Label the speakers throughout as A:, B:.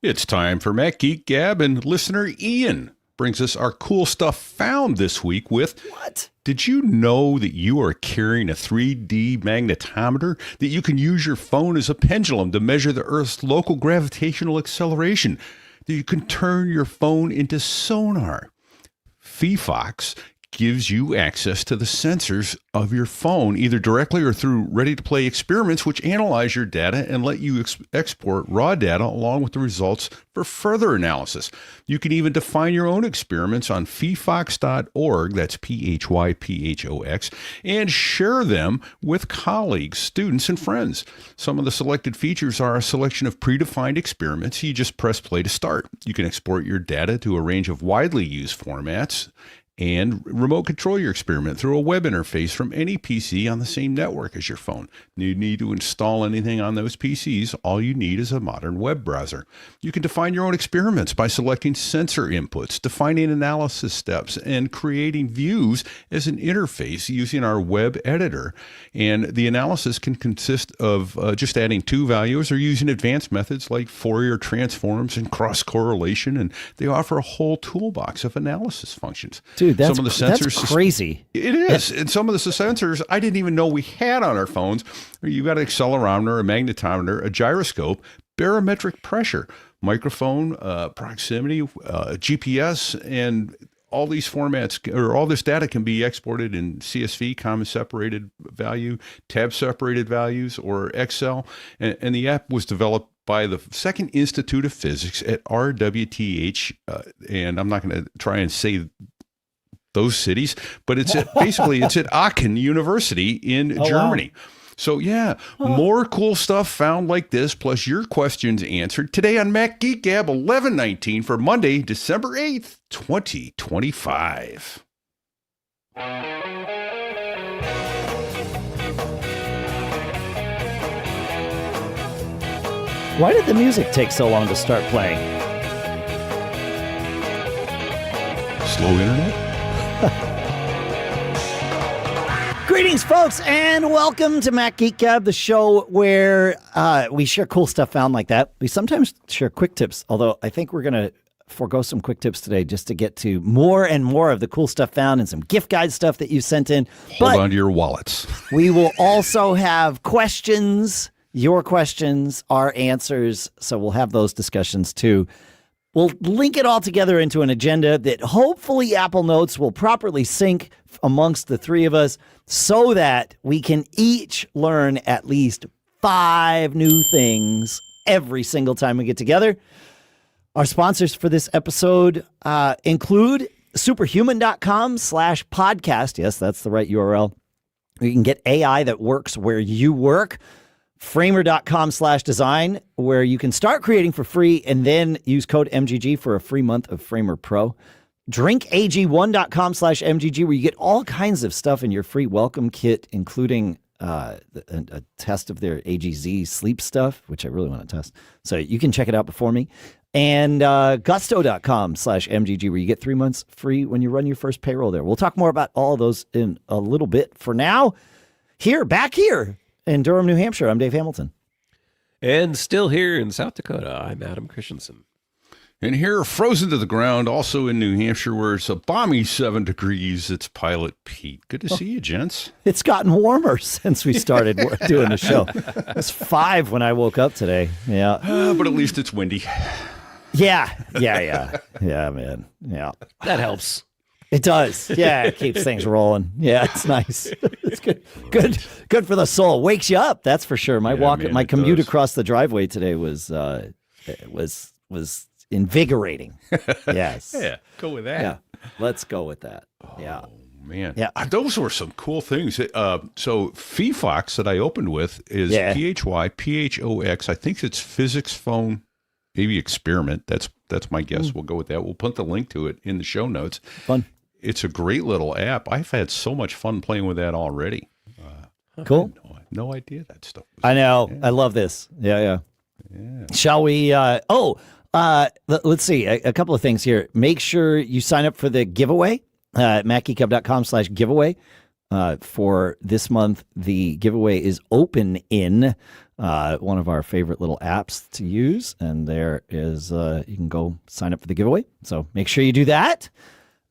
A: It's time for Mac Geek Gab, and listener Ian brings us our cool stuff found this week with...
B: What?
A: Did you know that you are carrying a 3D magnetometer? That you can use your phone as a pendulum to measure the Earth's local gravitational acceleration? That you can turn your phone into sonar? phyphox gives you access to the sensors of your phone, either directly or through ready-to-play experiments, which analyze your data and let you export raw data along with the results for further analysis. You can even define your own experiments on phyphox.org, that's P-H-Y-P-H-O-X, and share them with colleagues, students, and friends. Some of the selected features are a selection of predefined experiments. You just press play to start. You can export your data to a range of widely used formats, and remote control your experiment through a web interface from any PC on the same network as your phone. You need to install anything on those PCs. All you need is a modern web browser. You can define your own experiments by selecting sensor inputs, defining analysis steps, and creating views as an interface using our web editor. And the analysis can consist of just adding two values or using advanced methods like Fourier transforms and cross-correlation, and they offer a whole toolbox of analysis functions.
B: Dude, that's,
A: some of the sensors,
B: that's crazy.
A: It is. And some of the sensors I didn't even know we had on our phones. You've got an accelerometer, a magnetometer, a gyroscope, barometric pressure, microphone, proximity, GPS, and all these formats, or all this data can be exported in CSV, comma separated value, tab separated values, or Excel. And the app was developed by the Second Institute of Physics at RWTH. And I'm not going to try and say those cities, but it's at, basically it's at Aachen University in Germany. Wow. So yeah, more cool stuff found like this, plus your questions answered today on Mac Geek Gab 1119 for Monday, December 8th, 2025.
B: Why did the music take so long to start playing?
A: Slow internet?
B: Greetings, folks, and welcome to Mac Geek Gab, the show where we share cool stuff found like that. We sometimes share quick tips, although I think we're going to forego some quick tips today just to get to more and more of the cool stuff found and some gift guide stuff that you sent in.
A: Hold on to your wallets.
B: We will also have questions, your questions, our answers, so we'll have those discussions too. We'll link it all together into an agenda that hopefully Apple Notes will properly sync amongst the three of us so that we can each learn at least 5 new things every single time we get together. Our sponsors for this episode include superhuman.com/podcast. Yes, that's the right URL. You can get AI that works where you work. Framer.com/design, where you can start creating for free and then use code MGG for a free month of Framer Pro. DrinkAG1.com/MGG, where you get all kinds of stuff in your free welcome kit, including a test of their AGZ sleep stuff, which I really want to test. So you can check it out before me. And Gusto.com/MGG, where you get 3 months free when you run your first payroll there. We'll talk more about all of those in a little bit. For now, back here in Durham, New Hampshire, I'm Dave Hamilton.
C: And still here in South Dakota, I'm Adam Christensen.
A: And here, frozen to the ground, also in New Hampshire, where it's a balmy 7 degrees, it's Pilot Pete. Good to see you, gents.
B: It's gotten warmer since we started doing the show. It was 5 when I woke up today. Yeah.
A: But at least it's windy.
B: Yeah, man. Yeah.
C: That helps.
B: It does. Yeah, it keeps things rolling. Yeah, it's nice. It's good for the soul. Wakes you up, that's for sure. My commute across the driveway today was invivigating. Yes.
A: Yeah, go with that.
B: Yeah, let's go with that. Yeah.
A: Oh, man.
B: Yeah.
A: Those were some cool things. So phyphox that I opened with is PHYPHOX. I think it's physics phone, maybe experiment. That's my guess. We'll go with that. We'll put the link to it in the show notes.
B: Fun.
A: It's a great little app. I've had so much fun playing with that already.
B: Cool.
A: I had no idea that stuff was
B: I know. Yeah. I love this. Yeah. Shall we? Let's see. A couple of things here. Make sure you sign up for the giveaway at macgeekgab.com/giveaway. For this month, the giveaway is OpenIn, one of our favorite little apps to use. And there is, you can go sign up for the giveaway. So make sure you do that.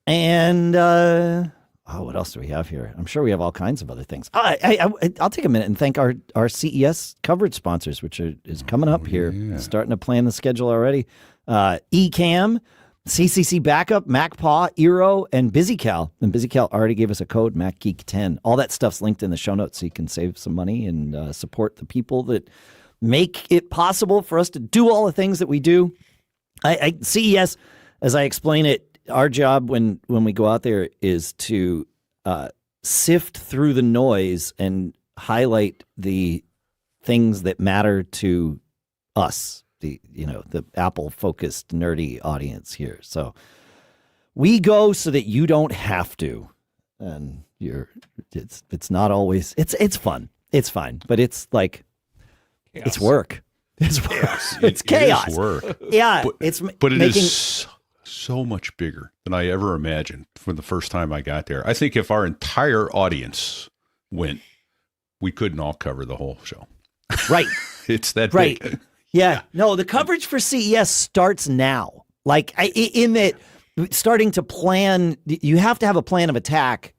B: And what else do we have here? I'm sure we have all kinds of other things. I'll take a minute and thank our CES coverage sponsors, which is coming up here.
A: Yeah.
B: Starting to plan the schedule already. Ecamm, CCC Backup, MacPaw, Eero, and BusyCal. And BusyCal already gave us a code, MacGeek10. All that stuff's linked in the show notes so you can save some money and support the people that make it possible for us to do all the things that we do. CES, as I explain it, our job when we go out there is to sift through the noise and highlight the things that matter to us, the Apple-focused nerdy audience here. So we go so that you don't have to, and it's not always it's fun. It's fine, but it's like chaos. It's work. It's work. Chaos. It's chaos.
A: It is work.
B: Yeah,
A: but it is so much bigger than I ever imagined from the first time I got there. I think if our entire audience went, we couldn't all cover the whole show.
B: Right.
A: It's that
B: right.
A: big.
B: Yeah. No, the coverage for CES starts now. Like in that starting to plan, you have to have a plan of attack.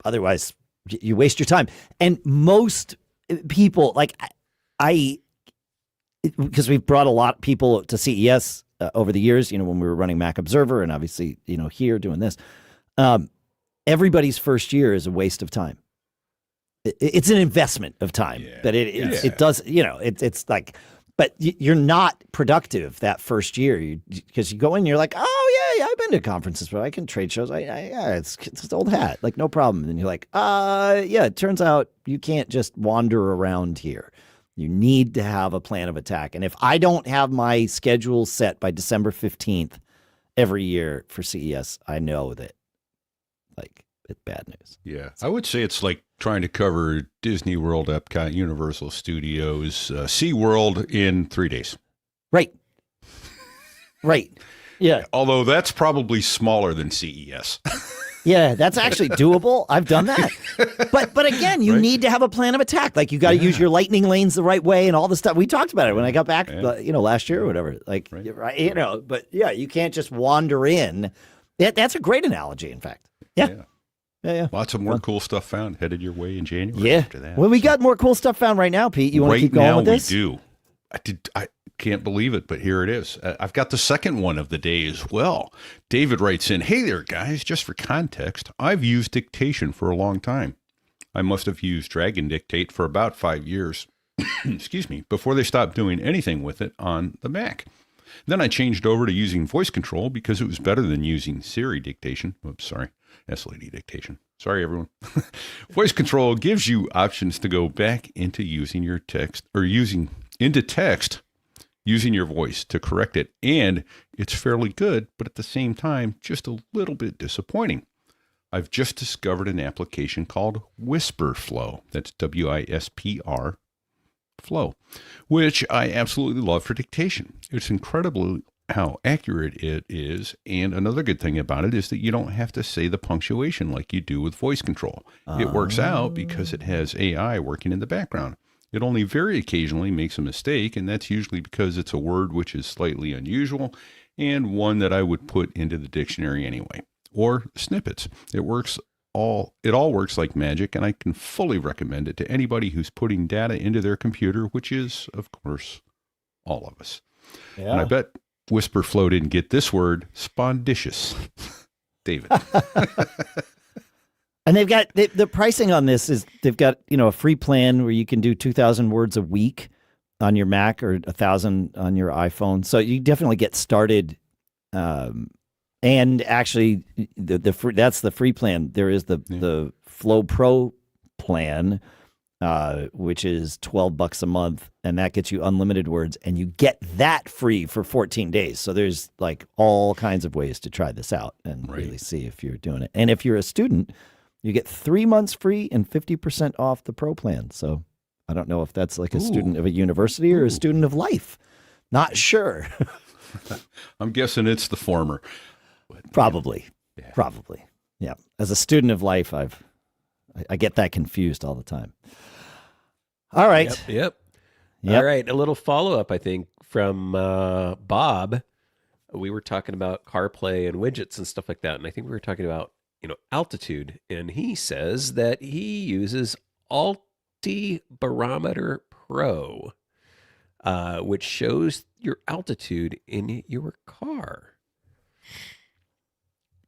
B: Otherwise you waste your time. And most people, like because we've brought a lot of people to CES over the years, when we were running Mac Observer and obviously, here doing this, everybody's first year is a waste of time. It's an investment of time, but it does, it's like, but you're not productive that first year because you go in, you're like, oh yeah, I've been to conferences, but I can trade shows. It's old hat, like no problem. And then you're like, it turns out you can't just wander around here. You need to have a plan of attack. And if I don't have my schedule set by December 15th every year for CES, I know that it's bad news.
A: Yeah. I would say it's like trying to cover Disney World, Epcot, Universal Studios, SeaWorld in 3 days.
B: Right. Right. Yeah.
A: Although that's probably smaller than CES.
B: Yeah, that's actually doable. I've done that. But again, you need to have a plan of attack. Like you got to use your lightning lanes the right way and all the stuff. We talked about it when I got back, last year or whatever. Like, but yeah, you can't just wander in. That's a great analogy, in fact. Yeah.
A: Lots of more cool stuff found headed your way in January after that.
B: Well, we got more cool stuff found right now, Pete. You want to keep going with this?
A: Right now we do. I can't believe it, but here it is. I've got the second one of the day as well. David writes in, hey there, guys. Just for context, I've used Dictation for a long time. I must have used Dragon Dictate for about 5 years, excuse me, before they stopped doing anything with it on the Mac. Then I changed over to using voice control because it was better than using Siri Dictation. Oops, sorry. S-Lady Dictation. Sorry, everyone. Voice control gives you options to go back into using your text or using your voice to correct it. And it's fairly good, but at the same time, just a little bit disappointing. I've just discovered an application called Wispr Flow. That's W-I-S-P-R Flow, which I absolutely love for dictation. It's incredible how accurate it is. And another good thing about it is that you don't have to say the punctuation like you do with voice control. It works out because it has AI working in the background. It only very occasionally makes a mistake, and that's usually because it's a word which is slightly unusual and one that I would put into the dictionary anyway. Or snippets. It all works like magic, and I can fully recommend it to anybody who's putting data into their computer, which is, of course, all of us. Yeah. And I bet Wispr Flow didn't get this word, spondicious. David.
B: And they've got the pricing on this is they've got, a free plan where you can do 2,000 words a week on your Mac or 1,000 on your iPhone. So you definitely get started. And actually, that's the free plan. There is the Flow Pro plan, which is $12 a month, and that gets you unlimited words, and you get that free for 14 days. So there's like all kinds of ways to try this out and really see if you're doing it. And if you're a student, you get 3 months free and 50% off the Pro plan. So I don't know if that's like a student of a university or a student of life. Not sure.
A: I'm guessing it's the former.
B: Probably. Yeah. Probably. Yeah. As a student of life, I've I get that confused all the time. All right.
C: Yep.
B: Yep.
C: All right. A little follow-up, I think, from Bob. We were talking about CarPlay and widgets and stuff like that. And I think we were talking about, altitude. And he says that he uses Barometer Pro, which shows your altitude in your car.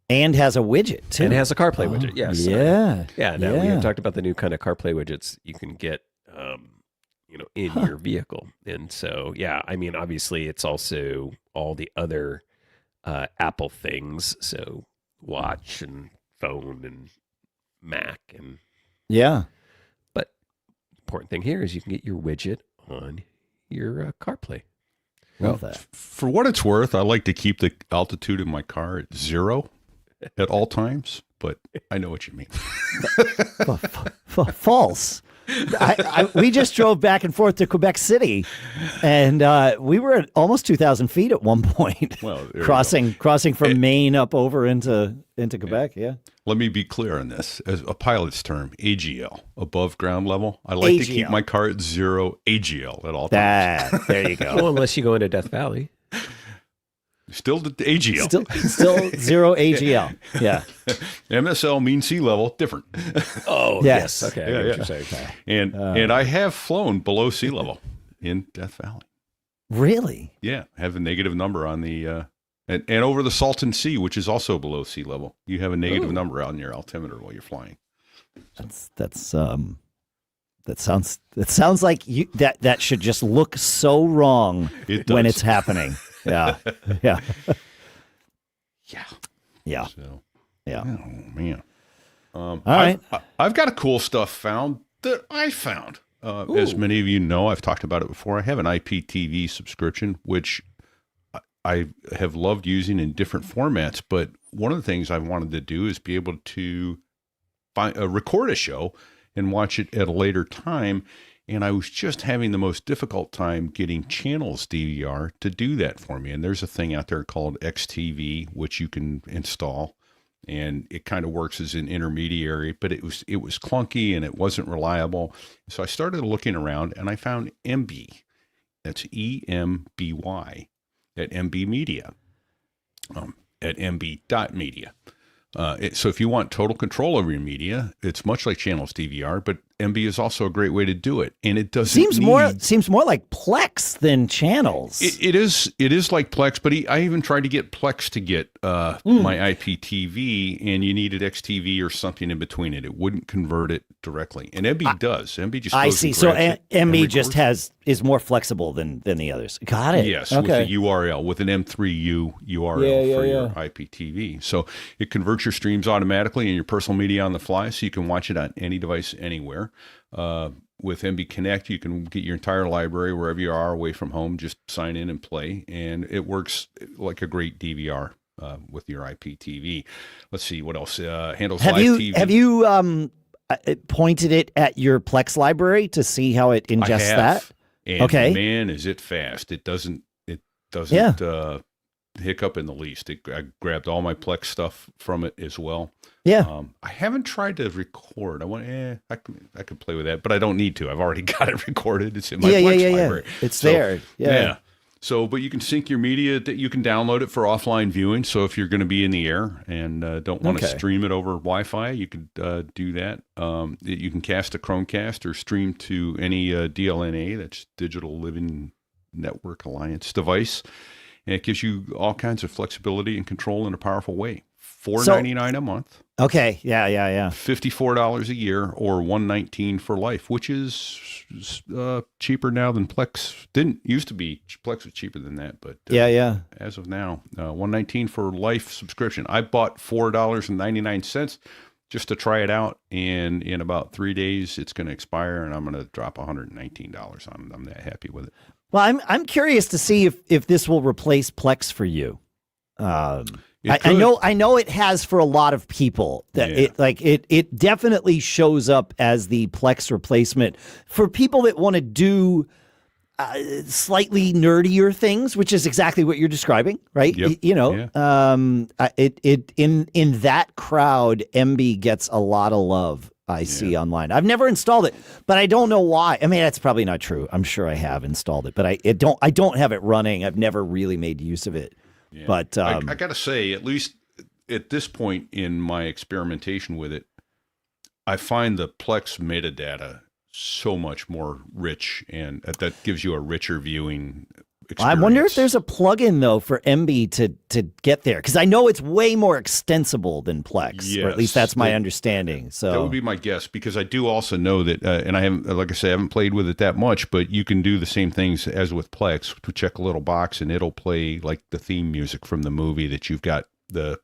B: And has a widget, too.
C: And has a CarPlay widget, yes.
B: Yeah.
C: Yeah, we talked about the new kind of CarPlay widgets you can get, in your vehicle. And so, obviously it's also all the other Apple things. So watch and phone and Mac. But the important thing here is you can get your widget on your CarPlay.
B: Love that.
A: For what it's worth, I like to keep the altitude in my car at 0 at all times, but I know what you mean.
B: False. We just drove back and forth to Quebec City, and we were at almost 2,000 feet at one point.
A: Well,
B: crossing from Maine up over into Quebec. Yeah.
A: Let me be clear on this. As a pilot's term, AGL, above ground level. I like to keep my car at 0 AGL at all times.
B: There you go.
C: Well, unless you go into Death Valley.
A: Still the AGL.
B: Still 0 AGL. Yeah.
A: MSL means sea level, different.
C: Oh, yes. Okay. I get what you're saying.
A: And I have flown below sea level in Death Valley.
B: Really?
A: Yeah. Have a negative number on the and over the Salton Sea, which is also below sea level. You have a negative number out in your altimeter while you're flying.
B: That sounds like that should just look so wrong when it's happening. Yeah. Yeah. Yeah.
A: So,
B: yeah.
A: Oh man.
B: All right.
A: I've got a cool stuff found that I found. As many of you know, I've talked about it before. I have an IPTV subscription, which I have loved using in different formats. But one of the things I wanted to do is be able to record a show and watch it at a later time. And I was just having the most difficult time getting channels DVR to do that for me. And there's a thing out there called XTV, which you can install. And it kind of works as an intermediary, but it was clunky and it wasn't reliable. So I started looking around and I found MB. That's EMBY at MB Media, at MB.media. So if you want total control over your media, it's much like channels DVR, but MB is also a great way to do it. And it doesn't
B: seems more like Plex than channels.
A: It is like Plex, but I even tried to get Plex to get my IPTV, and you needed XTV or something in between it. It wouldn't convert it directly, and MB does. MB just
B: I
A: goes
B: see.
A: and
B: So
A: grabs it
B: MB just is more flexible than the others. Got it.
A: Yes,
B: okay.
A: with the URL, with an M3U URL for your IPTV. So it converts your streams automatically and your personal media on the fly, so you can watch it on any device anywhere. With MB Connect, you can get your entire library wherever you are away from home. Just sign in and play, and it works like a great DVR with your IPTV. Let's see what else handles live TV.
B: Have you pointed it at your Plex library to see how it ingests that?
A: And
B: okay,
A: man, is it fast! It doesn't hiccup in the least. I grabbed all my Plex stuff from it as well.
B: Yeah.
A: I haven't tried to record. I could play with that, but I don't need to. I've already got it recorded. It's in my Plex library.
B: It's there. Yeah.
A: So, but you can sync your media. You can download it for offline viewing. So if you're going to be in the air and don't want to stream it over Wi-Fi, you could do that. You can cast a Chromecast or stream to any DLNA, that's Digital Living Network Alliance device. And it gives you all kinds of flexibility and control in a powerful way. $4.99 a month.
B: Okay. Yeah.
A: $54 a year, or $119 for life, which is cheaper now than Plex. Didn't used to be. Plex was cheaper than that, but as of now, $119 for life subscription. I bought $4.99 just to try it out, and in about 3 days, it's going to expire, and I'm going to drop $119 on it. I'm that happy with it.
B: Well, I'm curious to see if this will replace Plex for you. I know it has for a lot of people. That it definitely shows up as the Plex replacement for people that want to do slightly nerdier things, which is exactly what you're describing, right?
A: Yep.
B: In that crowd, MB gets a lot of love. I see online. I've never installed it, but I don't know why. I mean, that's probably not true. I'm sure I have installed it, but I don't have it running. I've never really made use of it.
A: Yeah.
B: But
A: I got to say, at least at this point in my experimentation with it, I find the Plex metadata so much more rich, and that gives you a richer viewing experience.
B: I wonder if there's a plugin though for MB to get there, because I know it's way more extensible than Plex, or at least that's my understanding. So
A: that would be my guess, because I do also know that, and I haven't, like I say, I haven't played with it that much, but you can do the same things as with Plex to check a little box, and it'll play like the theme music from the movie that you've got the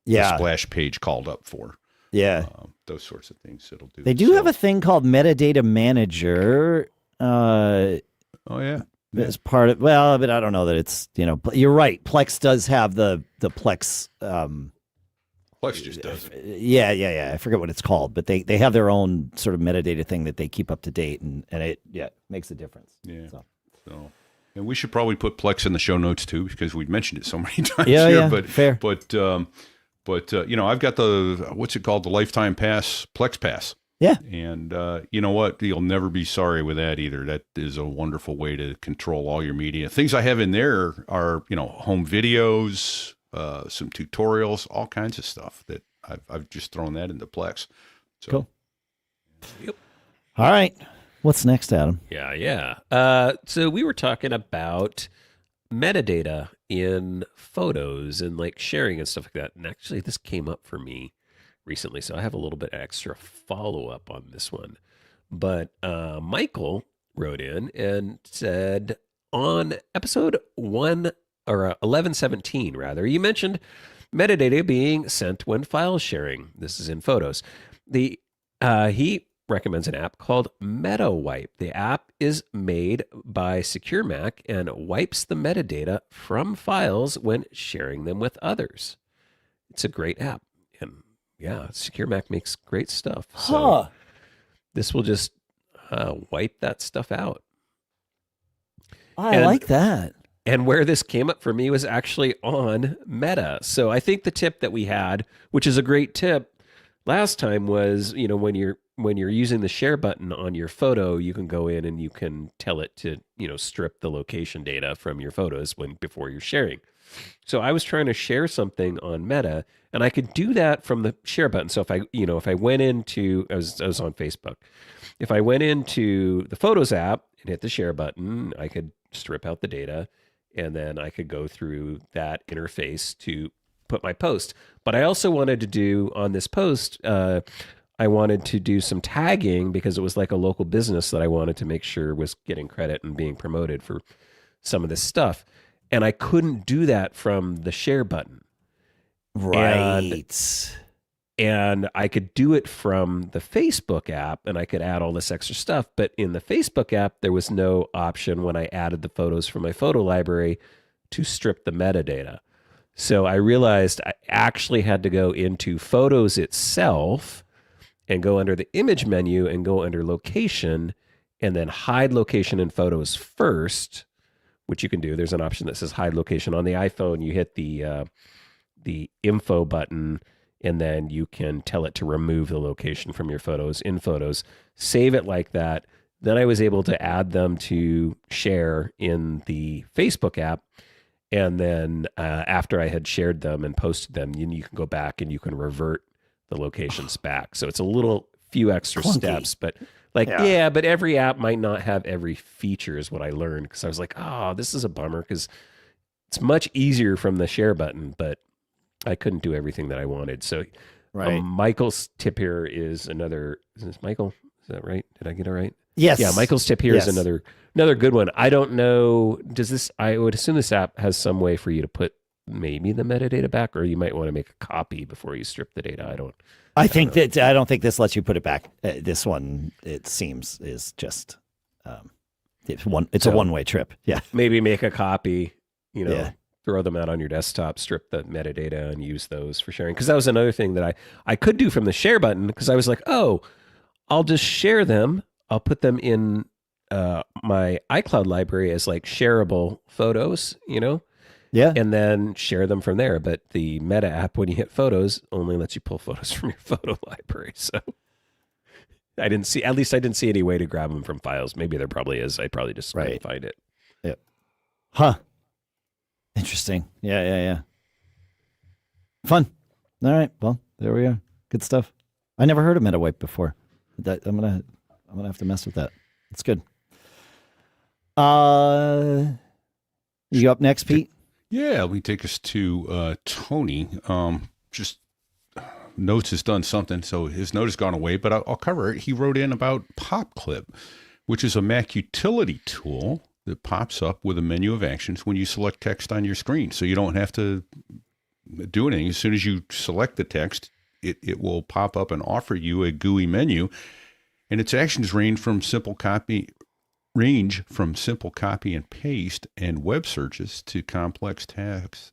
A: splash page called up for.
B: Yeah,
A: those sorts of things it'll do.
B: They do have a thing called Metadata Manager.
A: Oh yeah.
B: As part of, well, but I don't know that it's, you're right. Plex does have the Plex.
A: Plex just does it.
B: Yeah. I forget what it's called, but they have their own sort of metadata thing that they keep up to date, and it makes a difference.
A: Yeah. So, and we should probably put Plex in the show notes too, because we've mentioned it so many times
B: here.
A: Yeah,
B: but fair.
A: But I've got the what's it called, the lifetime pass, Plex Pass.
B: Yeah.
A: And you know what? You'll never be sorry with that either. That is a wonderful way to control all your media. Things I have in there are, home videos, some tutorials, all kinds of stuff that I've just thrown that into Plex. So.
B: Cool. Yep. All right. What's next, Adam?
C: Yeah. So we were talking about metadata in photos and like sharing and stuff like that. And actually, this came up for me recently, so I have a little bit extra follow-up on this one. But Michael wrote in and said, on episode 1117, rather, you mentioned metadata being sent when file sharing. This is in photos. He recommends an app called MetaWipe. The app is made by Secure Mac and wipes the metadata from files when sharing them with others. It's a great app. And yeah, Secure Mac makes great stuff. So this will just wipe that stuff out.
B: I like that.
C: And where this came up for me was actually on Meta. So I think the tip that we had, which is a great tip last time, was, when you're using the share button on your photo, you can go in and you can tell it to, strip the location data from your photos before you're sharing. So I was trying to share something on Meta, and I could do that from the share button. So if I went into, I was on Facebook. If I went into the Photos app and hit the share button, I could strip out the data, and then I could go through that interface to put my post. But I also wanted to do on this post, I wanted to do some tagging, because it was like a local business that I wanted to make sure was getting credit and being promoted for some of this stuff. And I couldn't do that from the share button.
B: Right.
C: And I could do it from the Facebook app, and I could add all this extra stuff. But in the Facebook app, there was no option when I added the photos from my photo library to strip the metadata. So I realized I actually had to go into Photos itself and go under the image menu and go under location, and then hide location in Photos first, which you can do. There's an option that says hide location on the iPhone. You hit the info button, and then you can tell it to remove the location from your photos in Photos. Save it like that. Then I was able to add them to share in the Facebook app. And then after I had shared them and posted them, you can go back and you can revert the locations back. So it's a few extra steps, but but every app might not have every feature, is what I learned, because I was like, this is a bummer, because it's much easier from the share button, but I couldn't do everything that I wanted. So Michael's tip here is another, is this Michael? Is that right? Did I get it right?
B: Yes.
C: Yeah, Michael's tip here is another good one. I don't know, I would assume this app has some way for you to put maybe the metadata back, or you might want to make a copy before you strip the data. I don't think
B: this lets you put it back. This one, it seems, is just it's a one-way trip. Yeah.
C: Maybe make a copy, throw them out on your desktop, strip the metadata, and use those for sharing. Because that was another thing that I could do from the share button, because I was like, I'll just share them. I'll put them in my iCloud library as like shareable photos,
B: Yeah.
C: And then share them from there. But the Meta app, when you hit Photos, only lets you pull photos from your photo library. So I didn't see. At least I didn't see any way to grab them from files. Maybe there probably is. I probably just couldn't find it.
B: Yep. Huh. Interesting. Yeah. Fun. All right. Well, there we are. Good stuff. I never heard of MetaWipe before. I'm gonna have to mess with that. It's good. You up next, Pete?
A: Yeah, let me take us to Tony. Just Notes has done something, so his note has gone away, but I'll cover it. He wrote in about PopClip, which is a Mac utility tool that pops up with a menu of actions when you select text on your screen. So you don't have to do anything. As soon as you select the text, it will pop up and offer you a GUI menu, and its actions range from simple copy and paste and web searches to complex tasks.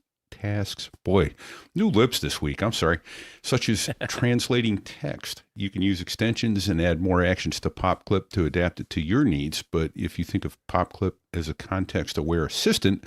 A: Boy, new lips this week. I'm sorry. Such as translating text. You can use extensions and add more actions to PopClip to adapt it to your needs. But if you think of PopClip as a context-aware assistant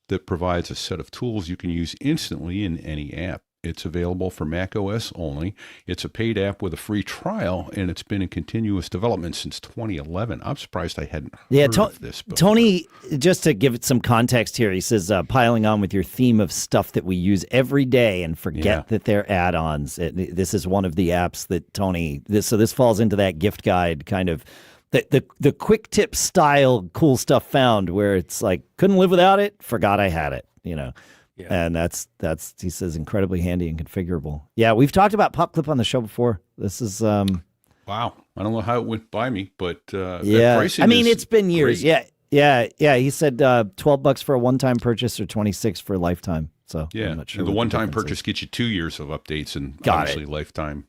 A: that provides a set of tools you can use instantly in any app. It's available for macOS only. It's a paid app with a free trial, and it's been in continuous development since 2011. I'm surprised I hadn't heard of this before.
B: Tony, just to give it some context here, he says, piling on with your theme of stuff that we use every day and forget that they're add-ons. This is one of the apps that Tony, this falls into that gift guide kind of, the quick tip style cool stuff found where it's like, couldn't live without it, forgot I had it, you know. Yeah. And that's he says incredibly handy and configurable. Yeah, we've talked about PopClip on the show before. This is
A: wow. I don't know how it went by me, but
B: I mean, it's been years. Great. Yeah. He said $12 for a one-time purchase or $26 for a lifetime. So
A: yeah, I'm not sure. And the one-time purchase gets you 2 years of updates and obviously lifetime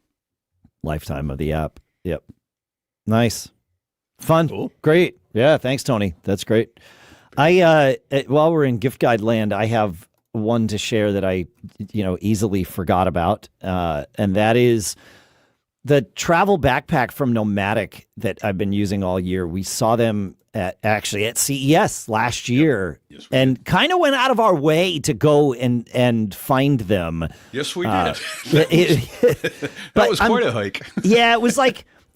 B: of the app. Yep, nice, fun,
C: cool.
B: Great. Yeah, thanks, Tony. That's great. While we're in gift guide land, I have one to share that I, easily forgot about, and that is the travel backpack from Nomatic that I've been using all year. We saw them at CES last year, and kind of went out of our way to go and find them.
A: Yes, we did. That was quite a hike.
B: Yeah, it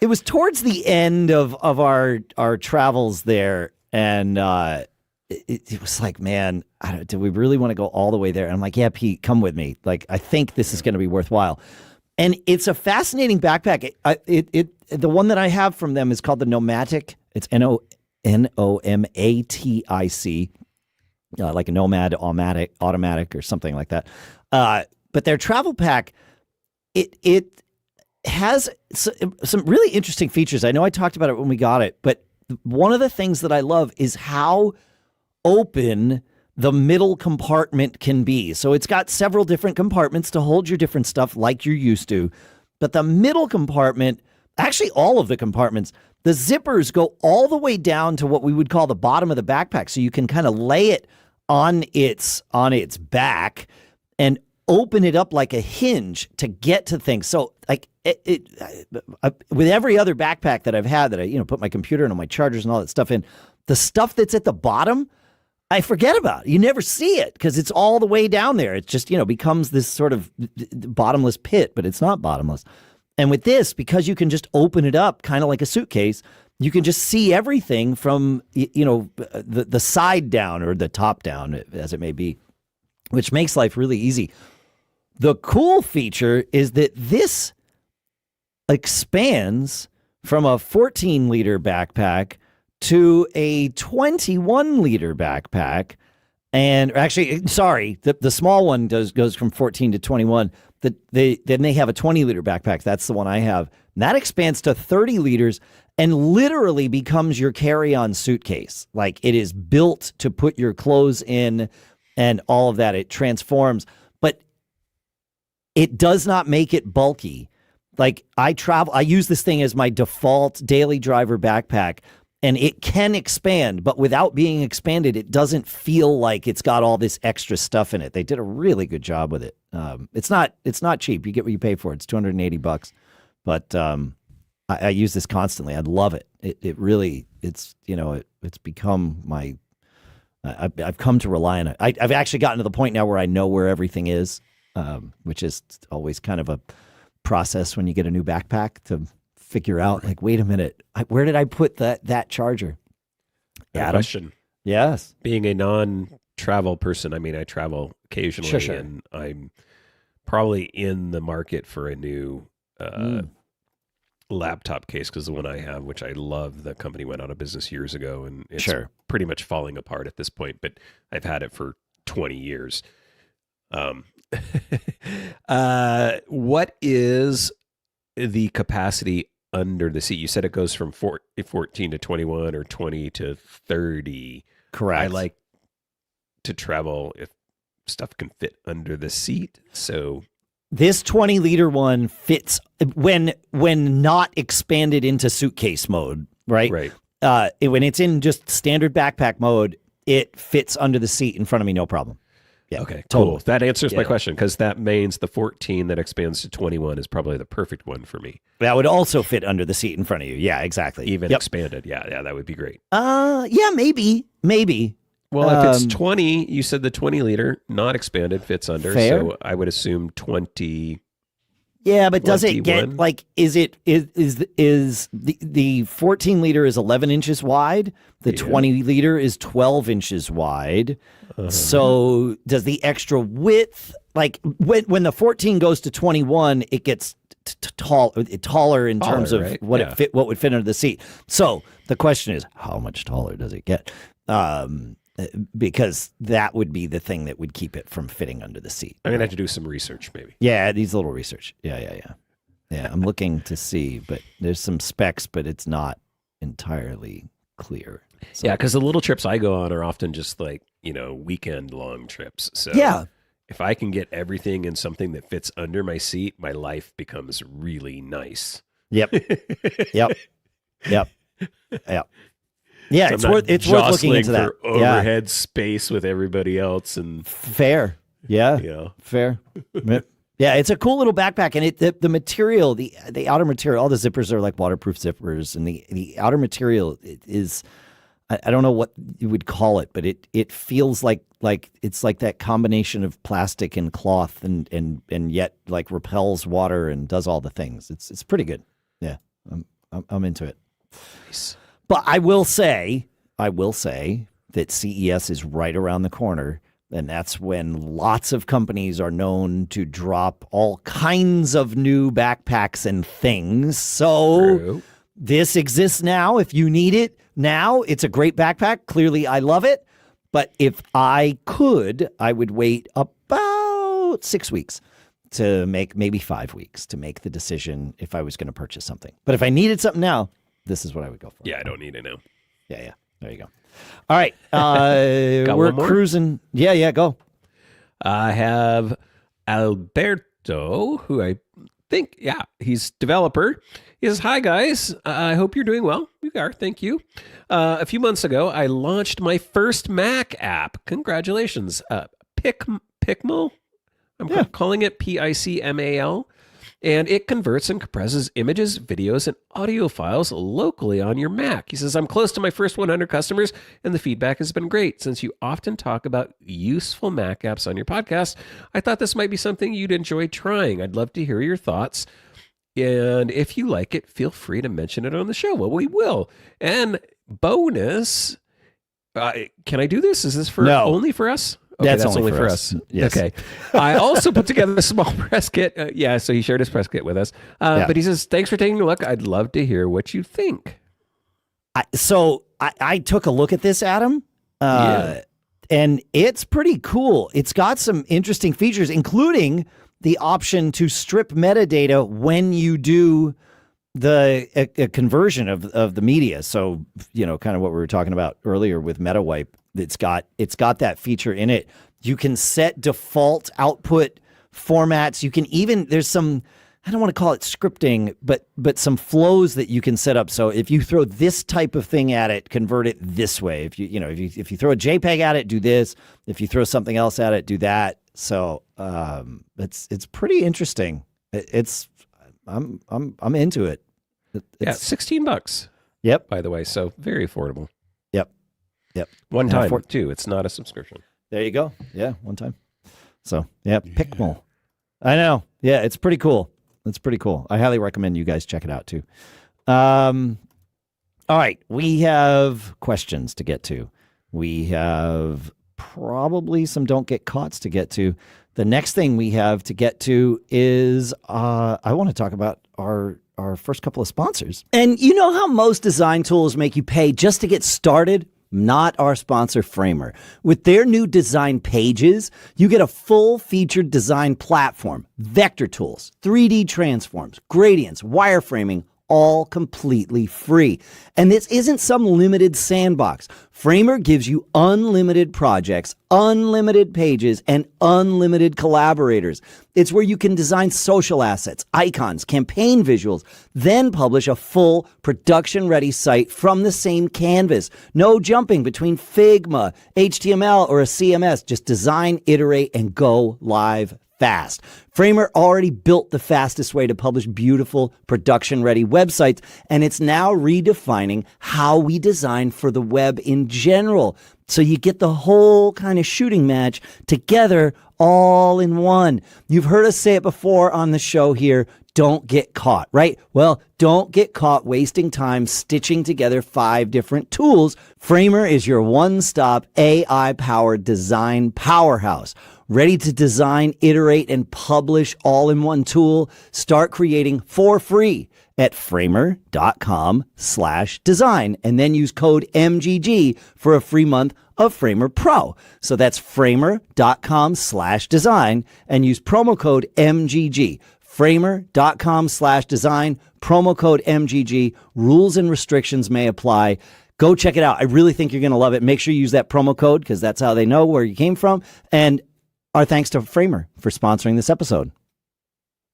B: was towards the end of our travels there, and it was like, man, do we really want to go all the way there? And I'm like, yeah, Pete, come with me. Like, I think this is going to be worthwhile. And it's a fascinating backpack. The one that I have from them is called the Nomatic. It's Nomatic, like a Nomad automatic or something like that. But their travel pack, it has some really interesting features. I know I talked about it when we got it, but one of the things that I love is how open the middle compartment can be. So it's got several different compartments to hold your different stuff like you're used to. But the middle compartment, actually all of the compartments, the zippers go all the way down to what we would call the bottom of the backpack. So you can kind of lay it on its back and open it up like a hinge to get to things. So like with every other backpack that I've had that I put my computer and all my chargers and all that stuff in, the stuff that's at the bottom, I forget about. You never see it because it's all the way down there. It just, becomes this sort of bottomless pit, but it's not bottomless. And with this, because you can just open it up kind of like a suitcase, you can just see everything from, the side down or the top down, as it may be, which makes life really easy. The cool feature is that this expands from a 14-liter backpack to a 21-liter backpack. And actually, sorry, the small one goes from 14 to 21. Then they have a 20-liter backpack. That's the one I have. And that expands to 30 liters and literally becomes your carry-on suitcase. Like, it is built to put your clothes in and all of that. It transforms, but it does not make it bulky. Like, I use this thing as my default daily driver backpack, and it can expand, but without being expanded, it doesn't feel like it's got all this extra stuff in it. They did a really good job with it. It's not cheap. You get what you pay for. It's $280, but I use this constantly. I love it. It really, it's become my. I've come to rely on it. I've actually gotten to the point now where I know where everything is, which is always kind of a process when you get a new backpack to figure out, like, wait a minute, where did I put that charger?
C: Good question.
B: Yes.
C: Being a non-travel person, I mean, I travel occasionally,
B: Sure.
C: and I'm probably in the market for a new laptop case, because the one I have, which I love, the company went out of business years ago, and it's pretty much falling apart at this point, but I've had it for 20 years. What is the capacity under the seat? You said it goes from 14 to 21 or 20 to 30.
B: Correct.
C: I like to travel if stuff can fit under the seat. So
B: this 20-liter one fits when not expanded into suitcase mode, right?
C: Right.
B: When it's in just standard backpack mode, it fits under the seat in front of me, no problem. Yeah,
C: okay,
B: totally.
C: cool. That answers my question, because that means the 14 that expands to 21 is probably the perfect one for me.
B: That would also fit under the seat in front of you. Yeah, exactly.
C: Even expanded. Yeah, that would be great.
B: Yeah, maybe.
C: Well, if it's 20, you said the 20-liter, not expanded, fits under.
B: Fair.
C: So I would assume 20.
B: Yeah, but does it get
C: 21?
B: like, is the 14-liter is 11 inches wide? The 20-liter is 12 inches wide. So does the extra width, like when the 14 goes to 21, it gets taller in terms of
C: right?
B: what what would fit under the seat. So the question is, how much taller does it get? Because that would be the thing that would keep it from fitting under the seat.
C: I'm going to have to do some research, maybe.
B: Yeah, these little research. Yeah. I'm looking to see, but there's some specs, but it's not entirely clear. So,
C: Yeah, because the little trips I go on are often just like, weekend long trips. So
B: yeah.
C: if I can get everything in something that fits under my seat, my life becomes really nice.
B: Yep. Yeah,
C: So
B: it's
C: I'm
B: worth
C: not
B: looking into that.
C: for overhead space with everybody else, and
B: Fair. Yeah. Fair. Yeah, it's a cool little backpack, and the material, the outer material, all the zippers are like waterproof zippers, and the outer material is, I don't know what you would call it, but it feels like it's like that combination of plastic and cloth, and yet like repels water and does all the things. It's pretty good. Yeah, I'm into it.
C: nice.
B: But I will say that CES is right around the corner, and that's when lots of companies are known to drop all kinds of new backpacks and things. So
C: True.
B: this exists now. If you need it now, it's a great backpack. Clearly, I love it. But if I could, I would wait about 6 weeks to make, maybe 5 weeks to make the decision if I was going to purchase something. But if I needed something now, this is what I would go for.
C: Yeah, I don't need it now.
B: Yeah. There you go. All right.
C: Got
B: We're
C: one more?
B: cruising. Yeah, go.
C: I have Alberto, who I think, he's developer. He says, "Hi guys, I hope you're doing well." You are, thank you. A few months ago, I launched my first Mac app. Congratulations. Picmal? I'm calling it PICMAL. And it converts and compresses images, videos, and audio files locally on your Mac. He says, "I'm close to my first 100 customers, and the feedback has been great. Since you often talk about useful Mac apps on your podcast, I thought this might be something you'd enjoy trying. I'd love to hear your thoughts. And if you like it, feel free to mention it on the show." Well, we will. And bonus, can I do this? Is this only for us? Okay,
B: That's only for us. Yes.
C: Okay. I also put together a small press kit. So he shared his press kit with us. But he says, "Thanks for taking a look. I'd love to hear what you think."
B: I took a look at this, Adam, and it's pretty cool. It's got some interesting features, including the option to strip metadata when you do a conversion of the media. So, kind of what we were talking about earlier with MetaWipe. It's got that feature in it. You can set default output formats. You can even, there's some, I don't want to call it scripting, but some flows that you can set up. So if you throw this type of thing at it, convert it this way. If you throw a JPEG at it, do this. If you throw something else at it, do that. So it's pretty interesting. I'm into it. It's
C: $16.
B: Yep.
C: By the way, so very affordable.
B: Yep.
C: One time too. It's not a subscription.
B: There you go. Yeah, one time. So Picmal. I know. Yeah, it's pretty cool. I highly recommend you guys check it out too. All right, we have questions to get to. We have probably some don't get caughts to get to. The next thing we have to get to is I want to talk about our first couple of sponsors. And you know how most design tools make you pay just to get started? Not our sponsor, Framer. With their new design pages, you get a full-featured design platform, vector tools, 3D transforms, gradients, wireframing, all completely free. And this isn't some limited sandbox. Framer gives you unlimited projects, unlimited pages, and unlimited collaborators. It's where you can design social assets, icons, campaign visuals, then publish a full production-ready site from the same canvas. No jumping between Figma, HTML, or a CMS. Just design, iterate, and go live fast. Framer already built the fastest way to publish beautiful production-ready websites, and it's now redefining how we design for the web in general. So you get the whole kind of shooting match together all in one. You've heard us say it before on the show here, don't get caught, right? Well, don't get caught wasting time stitching together 5 different tools. Framer is your one-stop AI-powered design powerhouse. Ready to design, iterate, and publish all in one tool? Start creating for free at framer.com/design and then use code MGG for a free month of Framer Pro. So that's framer.com/design and use promo code MGG. Framer.com/design, promo code MGG. Rules and restrictions may apply. Go check it out. I really think you're going to love it. Make sure you use that promo code because that's how they know where you came from. And our thanks to Framer for sponsoring this episode.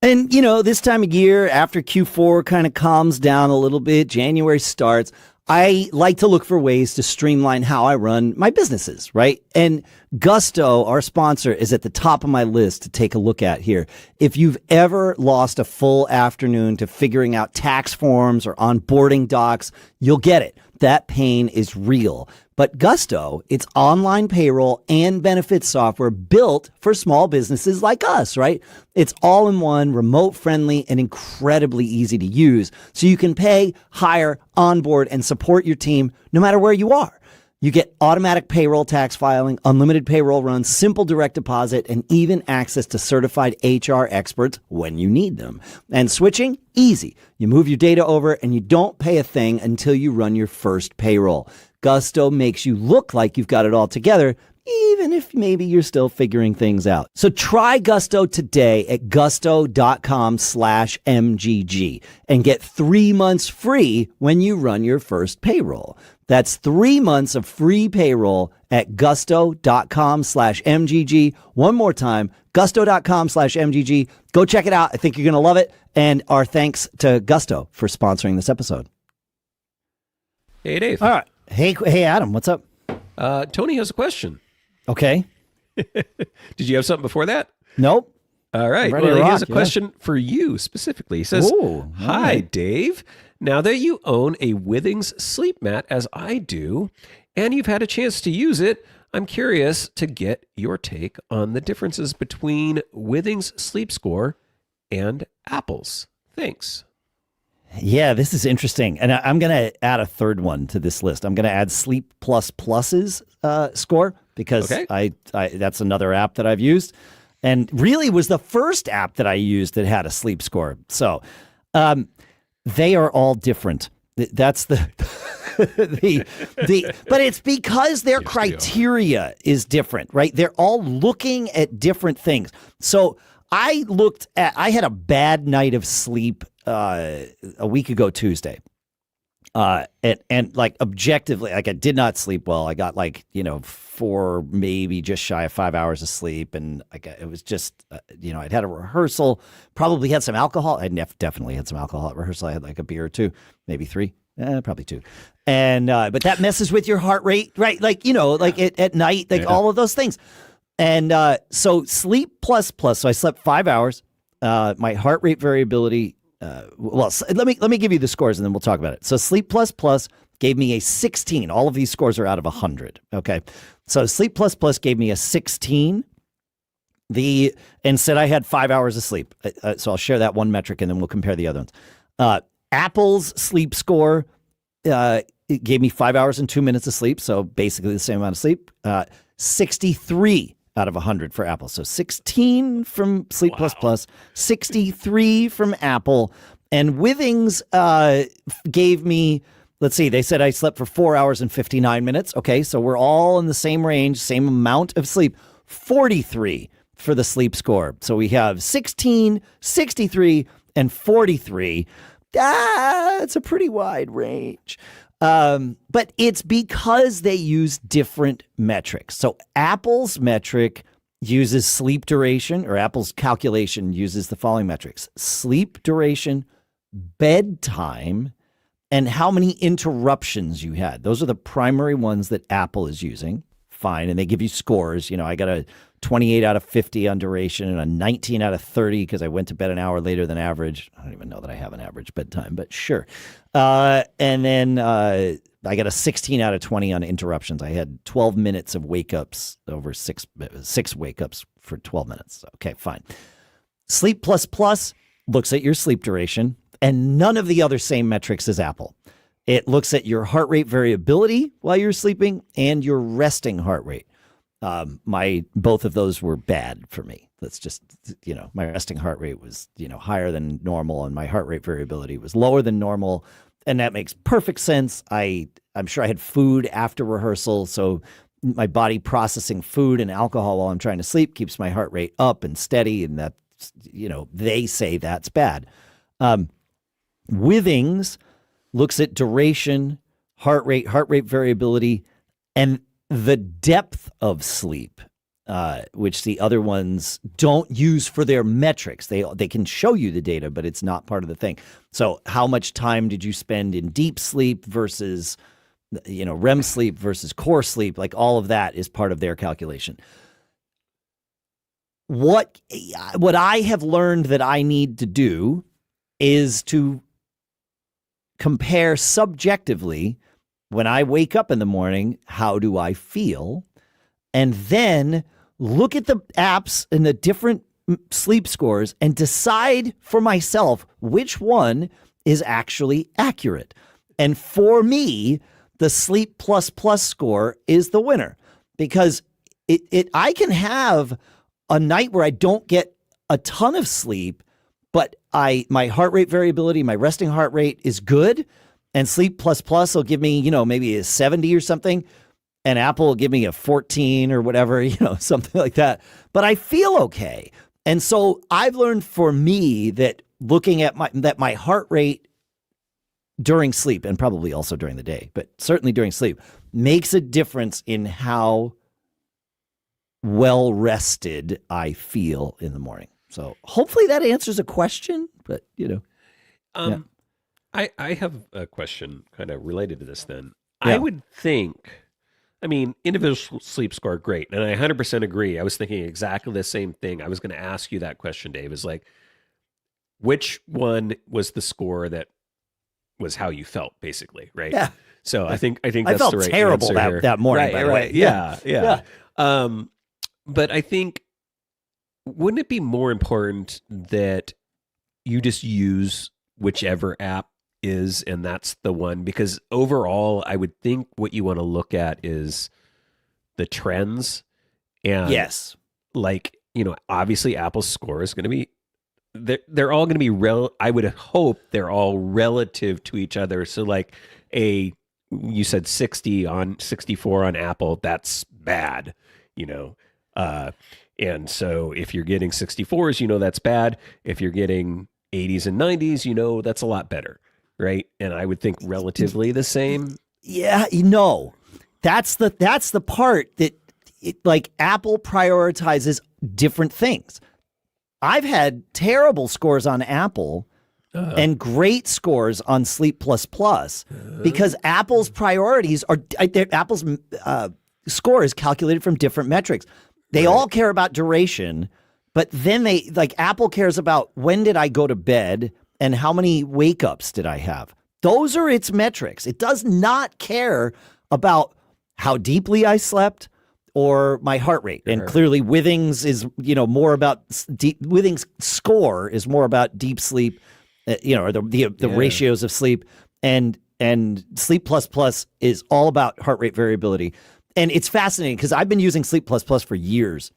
B: And, you know, this time of year, after Q4 kind of calms down a little bit, January starts, I like to look for ways to streamline how I run my businesses, right? And Gusto, our sponsor, is at the top of my list to take a look at here. If you've ever lost a full afternoon to figuring out tax forms or onboarding docs, you'll get it. That pain is real. But Gusto, it's online payroll and benefits software built for small businesses like us, right? It's all in one, remote friendly, and incredibly easy to use. So you can pay, hire, onboard, and support your team no matter where you are. You get automatic payroll tax filing, unlimited payroll runs, simple direct deposit, and even access to certified HR experts when you need them. And switching? Easy. You move your data over and you don't pay a thing until you run your first payroll. Gusto makes you look like you've got it all together, even if maybe you're still figuring things out. So try Gusto today at gusto.com/MGG and get 3 months free when you run your first payroll. That's 3 months of free payroll at gusto.com/MGG. One more time, gusto.com/MGG. Go check it out. I think you're going to love it. And our thanks to Gusto for sponsoring this episode.
C: Hey, Dave.
B: All right. Hey, Adam, what's up?
C: Tony has a question.
B: Okay.
C: Did you have something before that?
B: Nope.
C: All right.
B: Ready to
C: Well, he has a
B: rock,
C: question for you specifically. He says,
B: Ooh,
C: Hi,
B: right.
C: Dave. Now that you own a Withings sleep mat, as I do, and you've had a chance to use it, I'm curious to get your take on the differences between Withings Sleep Score and Apple's. Thanks.
B: Yeah, this is interesting. And I'm going to add a third one to this list. I'm going to add Sleep Plus's score because I that's another app that I've used and really was the first app that I used that had a sleep score. So they are all different. That's the but it's because their criteria is different, right? They're all looking at different things. So I had a bad night of sleep a week ago Tuesday. And like objectively, like I did not sleep well. I got 4, maybe just shy of 5 hours of sleep. And it was just, I'd had a rehearsal, probably had some alcohol. I definitely had some alcohol at rehearsal. I had like a beer or 2, maybe 3, probably 2. And, but that messes with your heart rate, right? At night, all of those things. And so Sleep Plus. So I slept 5 hours. My heart rate variability. Let me give you the scores and then we'll talk about it. So Sleep Plus gave me a 16. All of these scores are out of 100. Okay. So Sleep Plus gave me a 16. And said I had 5 hours of sleep. So I'll share that one metric and then we'll compare the other ones. Apple's sleep score, it gave me 5 hours and 2 minutes of sleep, so basically the same amount of sleep. 63 out of 100 for Apple. So 16 from Sleep Plus Plus, 63 from Apple. And Withings gave me, let's see, they said I slept for 4 hours and 59 minutes. Okay, so we're all in the same range, same amount of sleep. 43 for the sleep score. So we have 16, 63, and 43. It's a pretty wide range. But it's because they use different metrics. So Apple's metric uses sleep duration, or Apple's calculation uses the following metrics: sleep duration, bedtime, and how many interruptions you had. Those are the primary ones that Apple is using. Fine. And they give you scores. I got a 28 out of 50 on duration and a 19 out of 30 because I went to bed an hour later than average. I don't even know that I have an average bedtime, but sure. And then I got a 16 out of 20 on interruptions. I had 12 minutes of wake-ups over six wake-ups for 12 minutes. Okay, fine. Sleep Plus Plus looks at your sleep duration and none of the other same metrics as Apple. It looks at your heart rate variability while you're sleeping and your resting heart rate. Both of those were bad for me. Let's just, my resting heart rate was, higher than normal, and my heart rate variability was lower than normal. And that makes perfect sense. I'm sure I had food after rehearsal, so my body processing food and alcohol while I'm trying to sleep keeps my heart rate up and steady, and that, they say that's bad. Withings looks at duration, heart rate variability, and the depth of sleep, which the other ones don't use for their metrics. They can show you the data, but it's not part of the thing. So how much time did you spend in deep sleep versus, REM sleep versus core sleep? Like all of that is part of their calculation. What I have learned that I need to do is to compare subjectively, when I wake up in the morning, how do I feel? And then look at the apps and the different sleep scores and decide for myself which one is actually accurate. And for me, the Sleep Plus Plus score is the winner, because I can have a night where I don't get a ton of sleep, but my heart rate variability, my resting heart rate is good. And Sleep Plus Plus will give me, maybe a 70 or something. And Apple will give me a 14 or whatever, something like that. But I feel okay. And so I've learned for me that looking at my heart rate during sleep, and probably also during the day, but certainly during sleep, makes a difference in how well rested I feel in the morning. So hopefully that answers a question, but yeah.
C: I have a question kind of related to this then.
B: Yeah.
C: I would think, individual sleep score, great. And I 100% agree. I was thinking exactly the same thing. I was going to ask you that question, Dave, is like, which one was the score that was how you felt, basically, right?
B: Yeah.
C: So I think that's
B: I felt
C: the right
B: terrible
C: answer here.
B: that morning,
C: right,
B: by the
C: right.
B: way.
C: Yeah. But I think, wouldn't it be more important that you just use whichever app is, and that's the one? Because overall, I would think what you want to look at is the trends. And
B: yes,
C: obviously Apple's score is going to be, they're all going to be I would hope they're all relative to each other. So you said 64 on Apple, that's bad, and so if you're getting 64s, that's bad. If you're getting 80s and 90s, that's a lot better, right? And I would think relatively the same.
B: Yeah, that's the part that Apple prioritizes different things. I've had terrible scores on Apple and great scores on Sleep Plus Plus because Apple's priorities are Apple's score is calculated from different metrics. They all care about duration, but then Apple cares about when did I go to bed and how many wake ups did I have. Those are its metrics. It does not care about how deeply I slept or my heart rate. And clearly Withings is, more about Withings score is more about deep sleep or the ratios of sleep, and Sleep Plus Plus is all about heart rate variability. And it's fascinating because I've been using Sleep Plus Plus for years,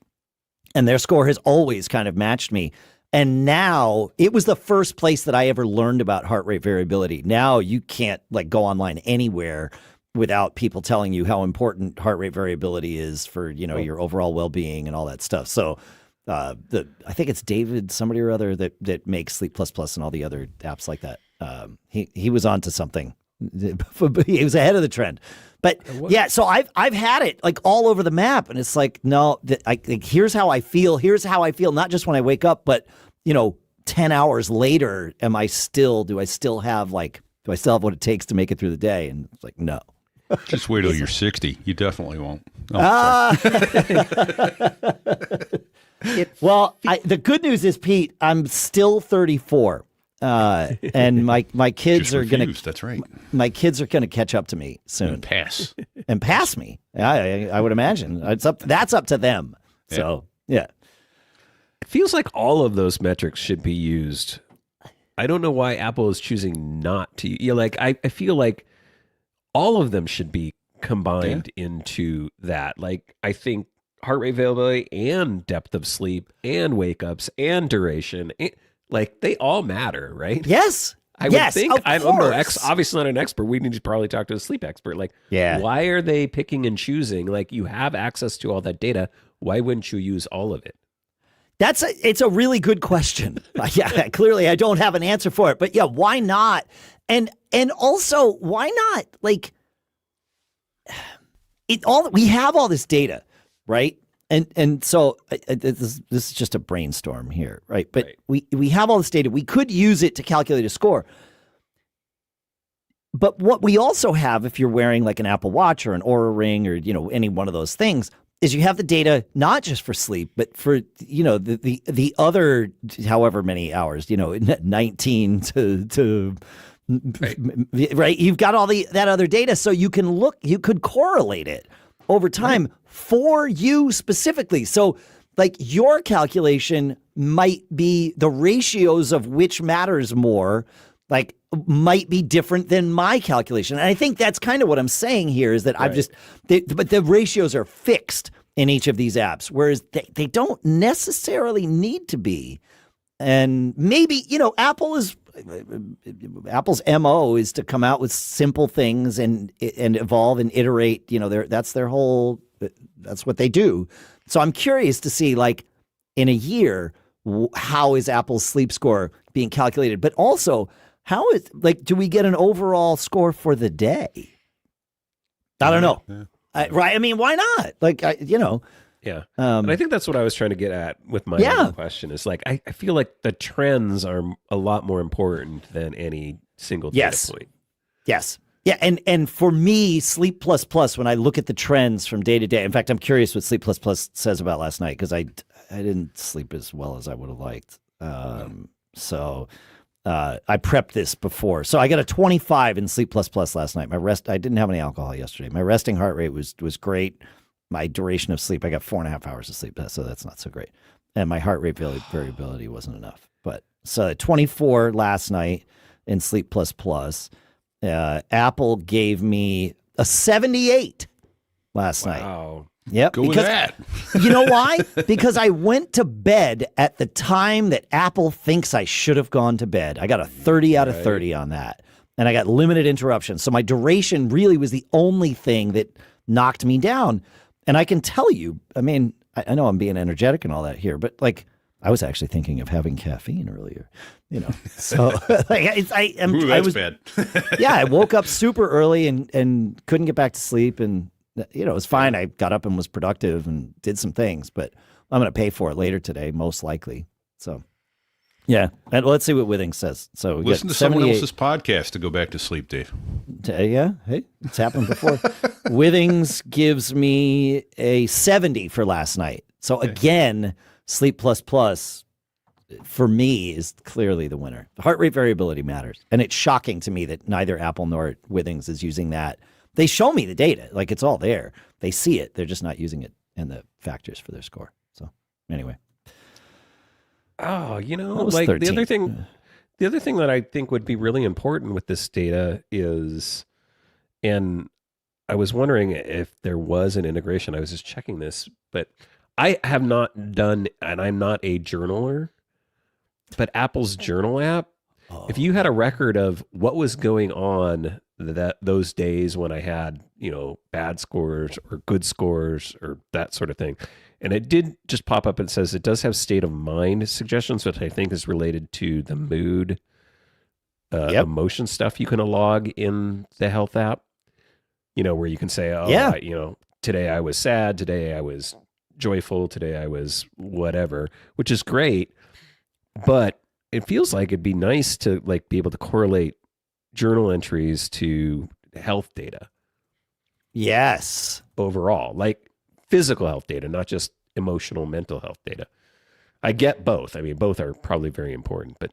B: and their score has always kind of matched me. And now it was the first place that I ever learned about heart rate variability. Now you can't like go online anywhere without people telling you how important heart rate variability is for, your overall well-being and all that stuff. So I think it's David, somebody or other that makes Sleep Plus Plus and all the other apps like that. He was onto something. He was ahead of the trend. But yeah, so I've had it like all over the map, and it's like, no, here's how I feel. Here's how I feel, not just when I wake up, but 10 hours later, do I still have what it takes to make it through the day? And it's like, no.
A: Just wait till you're 60. You definitely won't.
B: Well, the good news is, Pete, I'm still 34. And my kids are gonna.
A: That's right.
B: My kids are gonna catch up to me soon.
A: And
B: pass me. I would imagine that's up to them.
A: Yeah.
B: So yeah.
C: It feels like all of those metrics should be used. I don't know why Apple is choosing not to. I feel like all of them should be combined into that. Like, I think heart rate variability and depth of sleep and wake ups and duration. Like, they all matter, right?
B: Yes.
C: I would think. I'm
B: obviously
C: not an expert. We need to probably talk to a sleep expert. Like,
B: yeah.
C: Why are they picking and choosing? Like, you have access to all that data. Why wouldn't you use all of it?
B: It's a really good question. Yeah, clearly I don't have an answer for it, but yeah, why not? And also, why not? Like, we have all this data, right? And so this is just a brainstorm here, right? But we have all this data. We could use it to calculate a score. But what we also have, if you're wearing like an Apple Watch or an Oura Ring or any one of those things, is you have the data not just for sleep, but for the other however many hours, 19 to right. You've got all that other data, so you could correlate it over time for you specifically. So like your calculation might be the ratios of which matters more, like might be different than my calculation. And I think that's kind of what I'm saying here is that but the ratios are fixed in each of these apps, whereas they don't necessarily need to be. And maybe, Apple's MO is to come out with simple things and evolve and iterate, that's what they do. So I'm curious to see, like, in a year, how is Apple's sleep score being calculated? But also, do we get an overall score for the day? I don't know.
A: Yeah.
B: Right. I mean, why not? Like,
C: Yeah. And I think that's what I was trying to get at with my other question is like, I feel like the trends are a lot more important than any single data point. Yes.
B: Yeah. And for me, Sleep Plus Plus, when I look at the trends from day to day, in fact, I'm curious what Sleep Plus Plus says about last night because I didn't sleep as well as I would have liked. So I prepped this before. So I got a 25 in Sleep Plus Plus last night. I didn't have any alcohol yesterday. My resting heart rate was great. My duration of sleep, I got 4.5 hours of sleep, so that's not so great. And my heart rate variability wasn't enough. But so 24 last night in Sleep Plus Plus. Apple gave me a 78 last night.
C: Wow.
B: Yep.
A: Go with that.
B: You know why? Because I went to bed at the time that Apple thinks I should have gone to bed. I got a 30 out of 30 on that. And I got limited interruptions. So my duration really was the only thing that knocked me down. And I can tell you, I mean, I know I'm being energetic and all that here, but like I was actually thinking of having caffeine earlier, So like
A: That's bad.
B: Yeah, I woke up super early and couldn't get back to sleep, and it was fine. I got up and was productive and did some things, but I'm going to pay for it later today, most likely. So yeah, and let's see what Withings says. So we
A: listen
B: got
A: to someone
B: 78.
A: else's podcast to go back to sleep, Dave.
B: Yeah, hey, it's happened before. Withings gives me a 70 for last night. So again, Sleep Plus Plus for me is clearly the winner. The heart rate variability matters, and it's shocking to me that neither Apple nor Withings is using that. They show me the data, like it's all there. They see it. They're just not using it in the factors for their score. So anyway.
C: Oh,
B: like
C: 13. The other thing that I think would be really important with this data is, and I was wondering if there was an integration. I was just checking this, but I have not done, and I'm not a journaler, but Apple's journal app, if you had a record of what was going on those days when I had, bad scores or good scores or that sort of thing, and it did just pop up and says it does have state of mind suggestions, which I think is related to the mood, emotion stuff you can log in the health app, where you can say, today I was sad, today I was joyful, today I was whatever, which is great. But it feels like it'd be nice to be able to correlate journal entries to health data.
B: Yes.
C: Overall, like physical health data, not just emotional, mental health data. I get both. I mean, both are probably very important, but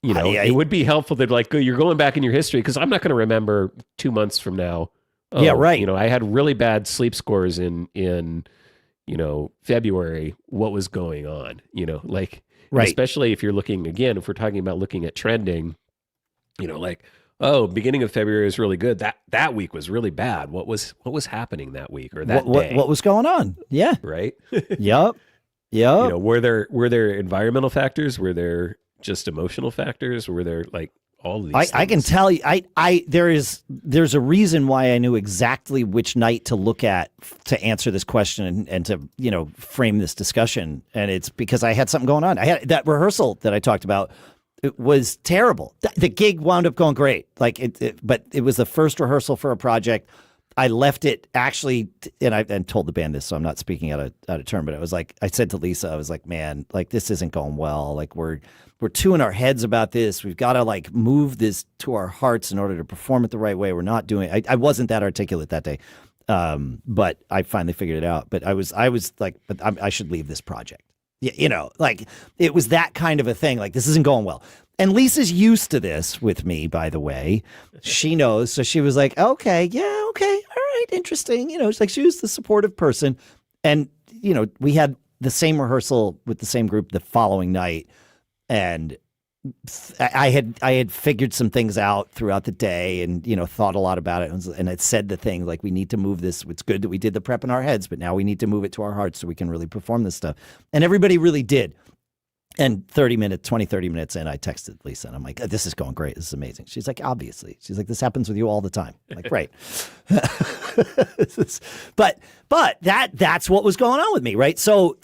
C: it would be helpful that you're going back in your history, because I'm not going to remember 2 months from now.
B: Yeah, right.
C: I had really bad sleep scores in February. What was going on?
B: Right.
C: Especially if you're looking, again, if we're talking about looking at trending, beginning of February is really good. That week was really bad. What was happening that week or that day?
B: What was going on? Yeah.
C: Right.
B: Yep.
C: Were there environmental factors? Were there just emotional factors? Were there all of these?
B: I can tell you, there's a reason why I knew exactly which night to look at to answer this question and to frame this discussion, and it's because I had something going on. I had that rehearsal that I talked about. It was terrible. The gig wound up going great, but it was the first rehearsal for a project. I left it actually, and I told the band this, so I'm not speaking out of turn, but I said to Lisa, I was like, man, this isn't going well. We're two in our heads about this. We've got to move this to our hearts in order to perform it the right way. We're not doing it. I wasn't that articulate that day, but I finally figured it out. But I was like, but I should leave this project. It was that kind of a thing. This isn't going well. And Lisa's used to this with me, by the way. She knows. So she was like, okay, yeah, okay, all right, interesting. She was the supportive person. And, we had the same rehearsal with the same group the following night. And I had figured some things out throughout the day and, thought a lot about it. And it said the thing, we need to move this. It's good that we did the prep in our heads, but now we need to move it to our hearts so we can really perform this stuff. And everybody really did. And 30 minutes in, I texted Lisa and I'm like, this is going great. This is amazing. She's like, obviously. She's like, this happens with you all the time. I'm like, right. but that's what was going on with me, right? So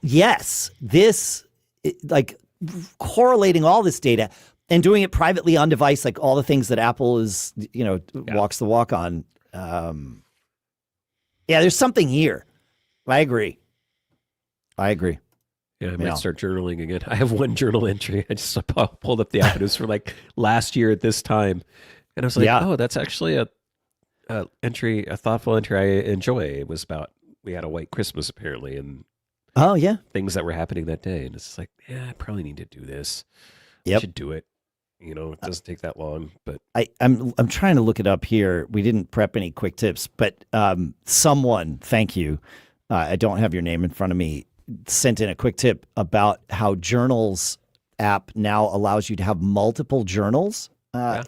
B: yes, this correlating all this data and doing it privately on device, all the things that Apple is, walks the walk on. There's something here. I agree.
C: Yeah, I might start journaling again. I have one journal entry. I just pulled up the app. It was for last year at this time. And I was like, oh, that's actually a thoughtful entry I enjoy. It was about, we had a white Christmas apparently, and things that were happening that day. And it's like, I probably need to do this. I should do it. It doesn't take that long, but
B: I'm trying to look it up here. We didn't prep any quick tips, but someone, thank you. I don't have your name in front of me, sent in a quick tip about how Journals app now allows you to have multiple journals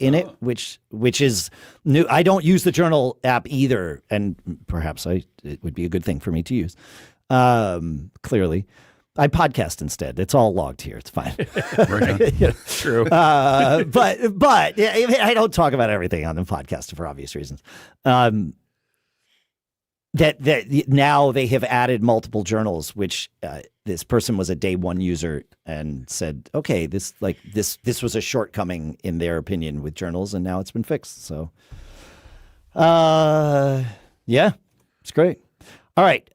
B: in it, which is new. I don't use the Journal app either, and perhaps it would be a good thing for me to use. Clearly, I podcast instead. It's all logged here. It's fine.
C: True.
B: But I don't talk about everything on the podcast for obvious reasons. That now they have added multiple journals, which this person was a day one user and said, okay, this was a shortcoming in their opinion with journals, and now it's been fixed. So, it's great. All right,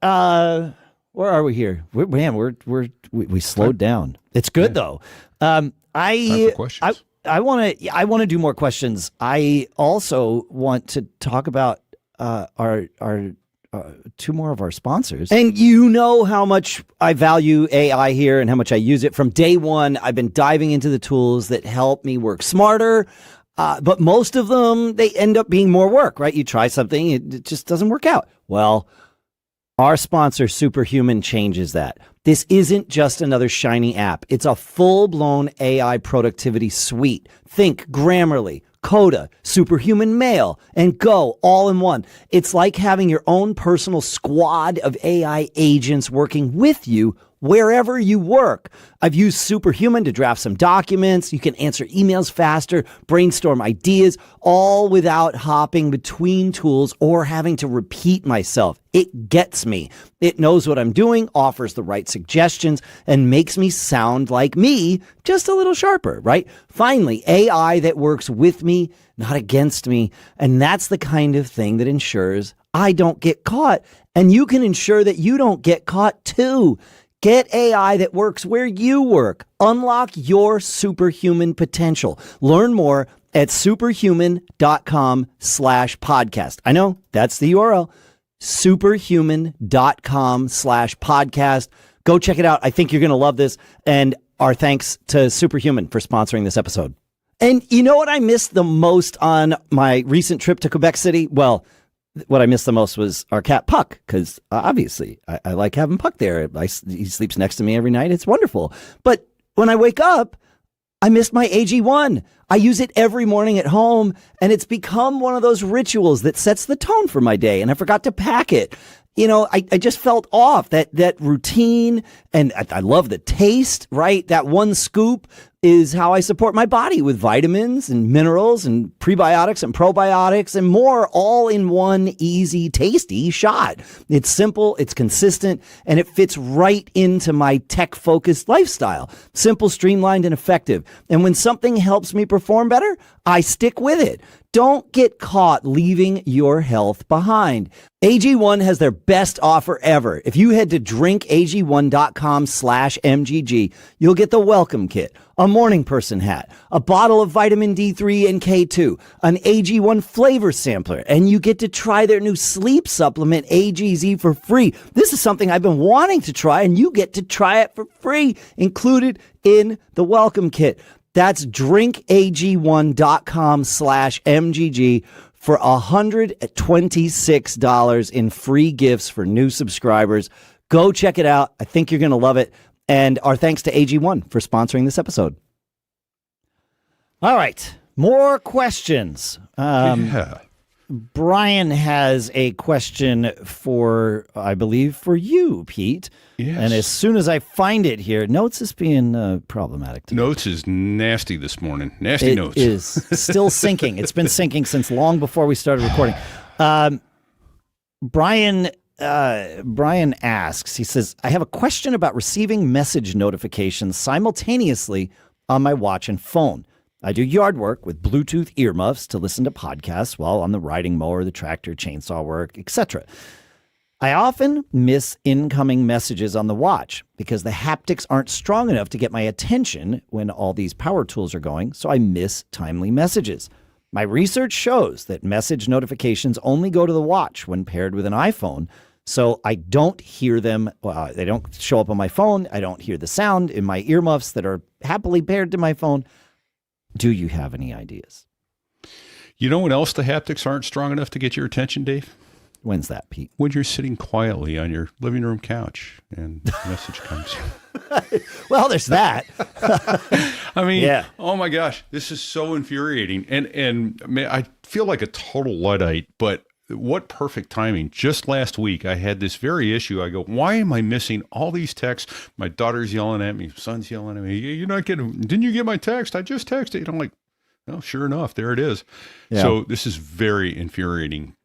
B: where are we here? We slowed down. It's good though.
A: Time for questions.
B: I want to do more questions. I also want to talk about our two more of our sponsors. And you know how much I value AI here and how much I use it. From day one, I've been diving into the tools that help me work smarter. But most of them, they end up being more work, right? You try something, it just doesn't work out. Well, Our sponsor, Superhuman, changes that. This isn't just another shiny app. It's a full-blown AI productivity suite. Think Grammarly, Coda, Superhuman Mail, and Go all in one. It's like having your own personal squad of AI agents working with you wherever you work. I've used Superhuman to draft some documents. You can answer emails faster, brainstorm ideas, all without hopping between tools or having to repeat myself. It gets me. It knows what I'm doing, offers the right suggestions, and makes me sound like me, just a little sharper, right? Finally, AI that works with me, not against me. And that's the kind of thing that ensures I don't get caught. And you can ensure that you don't get caught too. Get AI that works where you work. Unlock your superhuman potential. Learn more at superhuman.com/podcast. I know that's the URL. Superhuman.com/podcast. Go check it out. I think you're going to love this. And our thanks to Superhuman for sponsoring this episode. And you know what I missed the most on my recent trip to Quebec City? Well, what I missed the most was our cat Puck, because obviously I like having Puck there. He sleeps next to me every night. It's wonderful. But when I wake up, I missed my AG1. I use it every morning at home, and it's become one of those rituals that sets the tone for my day, and I forgot to pack it. You know, I just felt off that routine, and I love the taste, right? That one scoop is how I support my body with vitamins and minerals and prebiotics and probiotics and more, all in one easy, tasty shot. It's simple, it's consistent, and it fits right into my tech-focused lifestyle. Simple, streamlined, and effective. And when something helps me perform better, I stick with it. Don't get caught leaving your health behind. AG1 has their best offer ever. If you head to drinkag1.com/MGG, you'll get the welcome kit, a morning person hat, a bottle of vitamin D3 and K2, an AG1 Flavor Sampler, and you get to try their new sleep supplement, AGZ, for free. This is something I've been wanting to try, and you get to try it for free, included in the welcome kit. That's drinkag1.com/MGG for $126 in free gifts for new subscribers. Go check it out. I think you're going to love it. And our thanks to AG1 for sponsoring this episode. All right. More questions. Brian has a question for, I believe, for you, Pete.
A: Yes.
B: And as soon as I find it here, Notes is being problematic today.
A: Notes is nasty this morning. Nasty Notes.
B: It is still syncing. It's been syncing since long before we started recording. Brian asks, he says, I have a question about receiving message notifications simultaneously on my watch and phone. I do yard work with Bluetooth earmuffs to listen to podcasts while on the riding mower, the tractor, chainsaw work, etc. I often miss incoming messages on the watch because the haptics aren't strong enough to get my attention when all these power tools are going, so I miss timely messages. My research shows that message notifications only go to the watch when paired with an iPhone, so I don't hear them. They don't show up on my phone. I don't hear the sound in my earmuffs that are happily paired to my phone. Do you have any ideas?
A: You know when else the haptics aren't strong enough to get your attention, Dave?
B: When's that, Pete?
A: When you're sitting quietly on your living room couch and the message comes.
B: Well, there's that.
A: I mean,
B: yeah.
A: Oh my gosh, this is so infuriating. And man, I feel like a total Luddite, but what perfect timing. Just last week, I had this very issue. I go, why am I missing all these texts? My daughter's yelling at me. Son's yelling at me. You're not getting, didn't you get my text? I just texted. And I'm like, well, sure enough, there it is. Yeah. So this is very infuriating.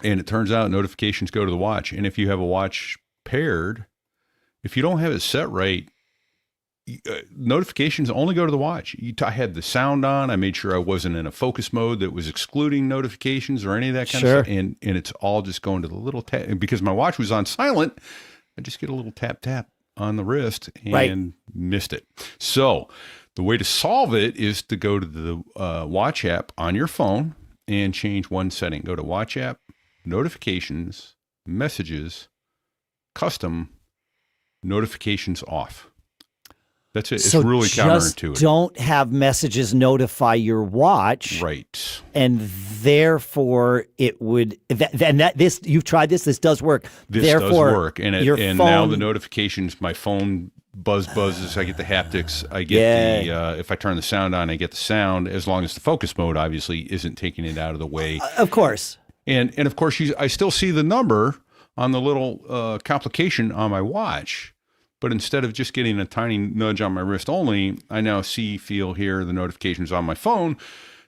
A: And it turns out notifications go to the watch. And if you have a watch paired, if you don't have it set right, notifications only go to the watch. I had the sound on. I made sure I wasn't in a focus mode that was excluding notifications or any of that kind of stuff. And it's all just going to the little tap. And because my watch was on silent, I just get a little tap on the wrist and missed it. So the way to solve it is to go to the watch app on your phone and change one setting. Go to watch app, notifications, messages, custom, notifications off. That's it. It's
B: So
A: really
B: just
A: counterintuitive.
B: don't have messages notify your watch.
A: Right.
B: And therefore it would, you've tried this, this does work.
A: This
B: therefore,
A: does work. And
B: your
A: and
B: phone,
A: now the notifications, my phone buzzes. I get the haptics. I get if I turn the sound on, I get the sound, as long as the focus mode obviously isn't taking it out of the way.
B: Of course.
A: And of course, I still see the number on the little complication on my watch. But instead of just getting a tiny nudge on my wrist only, I now see, feel, hear the notifications on my phone,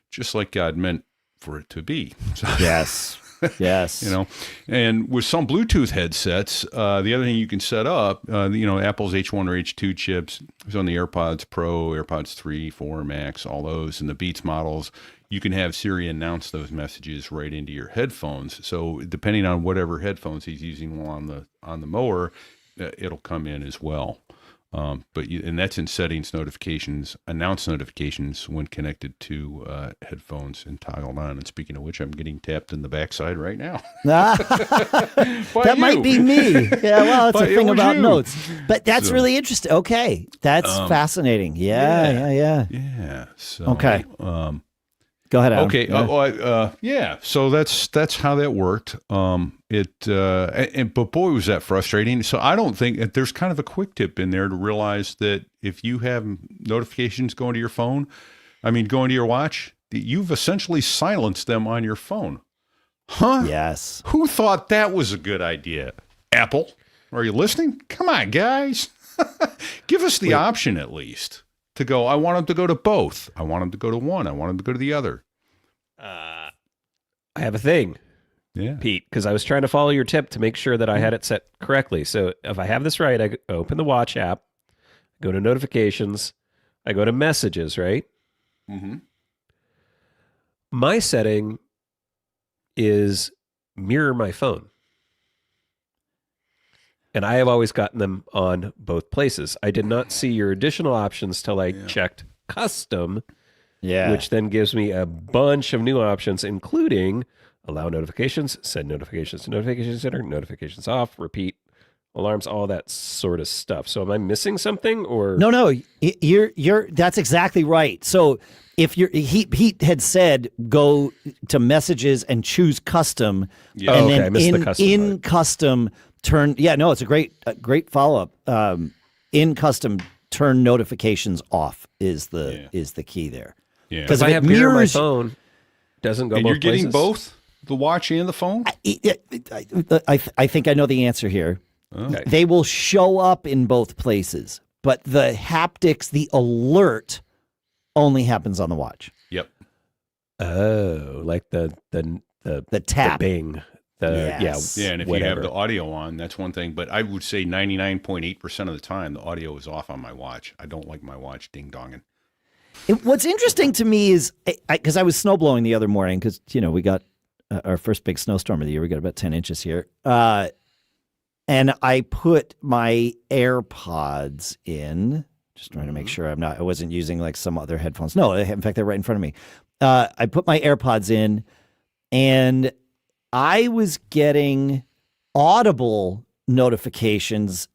A: just like God meant for it to be. So,
B: Yes. Yes.
A: you know, and with some Bluetooth headsets, the other thing you can set up, Apple's H1 or H2 chips, is on the AirPods Pro, AirPods 3, 4, Max, all those, and the Beats models. You can have Siri announce those messages right into your headphones. So depending on whatever headphones he's using on the mower, it'll come in as well. And that's in settings, notifications, announce notifications when connected to headphones and toggled on. And speaking of which, I'm getting tapped in the backside right now.
B: That might be me. Yeah, well, it's a thing about notes. But that's
A: So-
B: really interesting. Okay. That's fascinating. Yeah.
A: Yeah. So,
B: Okay. Go ahead, Adam.
A: Okay.
B: Yeah.
A: So that's how that worked. But boy, was that frustrating. So I don't think there's kind of a quick tip in there to realize that if you have notifications going to your phone, going to your watch, you've essentially silenced them on your phone. Huh?
B: Yes.
A: Who thought that was a good idea? Apple, are you listening? Come on, guys. Give us the option at least. To go, I want them to go to both. I want them to go to one. I want them to go to the other.
C: I have a thing,
A: Yeah.
C: Pete, because I was trying to follow your tip to make sure that I had it set correctly. So if I have this right, I open the watch app, go to notifications, I go to messages, right?
A: Mm-hmm.
C: My setting is mirror my phone. And I have always gotten them on both places. I did not see your additional options till I checked custom, which then gives me a bunch of new options, including allow notifications, send notifications to notification center, notifications off, repeat, alarms, all that sort of stuff. So am I missing something or?
B: No, you're that's exactly right. So if he had said go to messages and choose custom, and
C: okay,
B: then
C: I missed the custom part.
B: custom turn. Yeah, no, it's a great follow up. In custom, turn notifications off is the key there.
A: Yeah.
C: Because
B: if
C: I
B: it
C: have mirror my
B: mirrors-
C: phone, doesn't go
A: And
C: both
A: you're getting
C: places?
A: both the watch and the phone?
B: I think I know the answer here.
C: Okay.
B: They will show up in both places, but the haptics, the alert, only happens on the watch.
A: Yep.
C: Oh, like the
B: tap.
C: the bing.
B: Yes.
A: Yeah, and if
C: whatever.
A: you have the audio on, that's one thing. But I would say 99.8% of the time, the audio is off on my watch. I don't like my watch ding-donging.
B: What's interesting to me is, because I was snowblowing the other morning, because, we got our first big snowstorm of the year. We got about 10 inches here. And I put my AirPods in, just trying to make sure I wasn't using like some other headphones. No, in fact, they're right in front of me. I put my AirPods in, and I was getting audible notifications.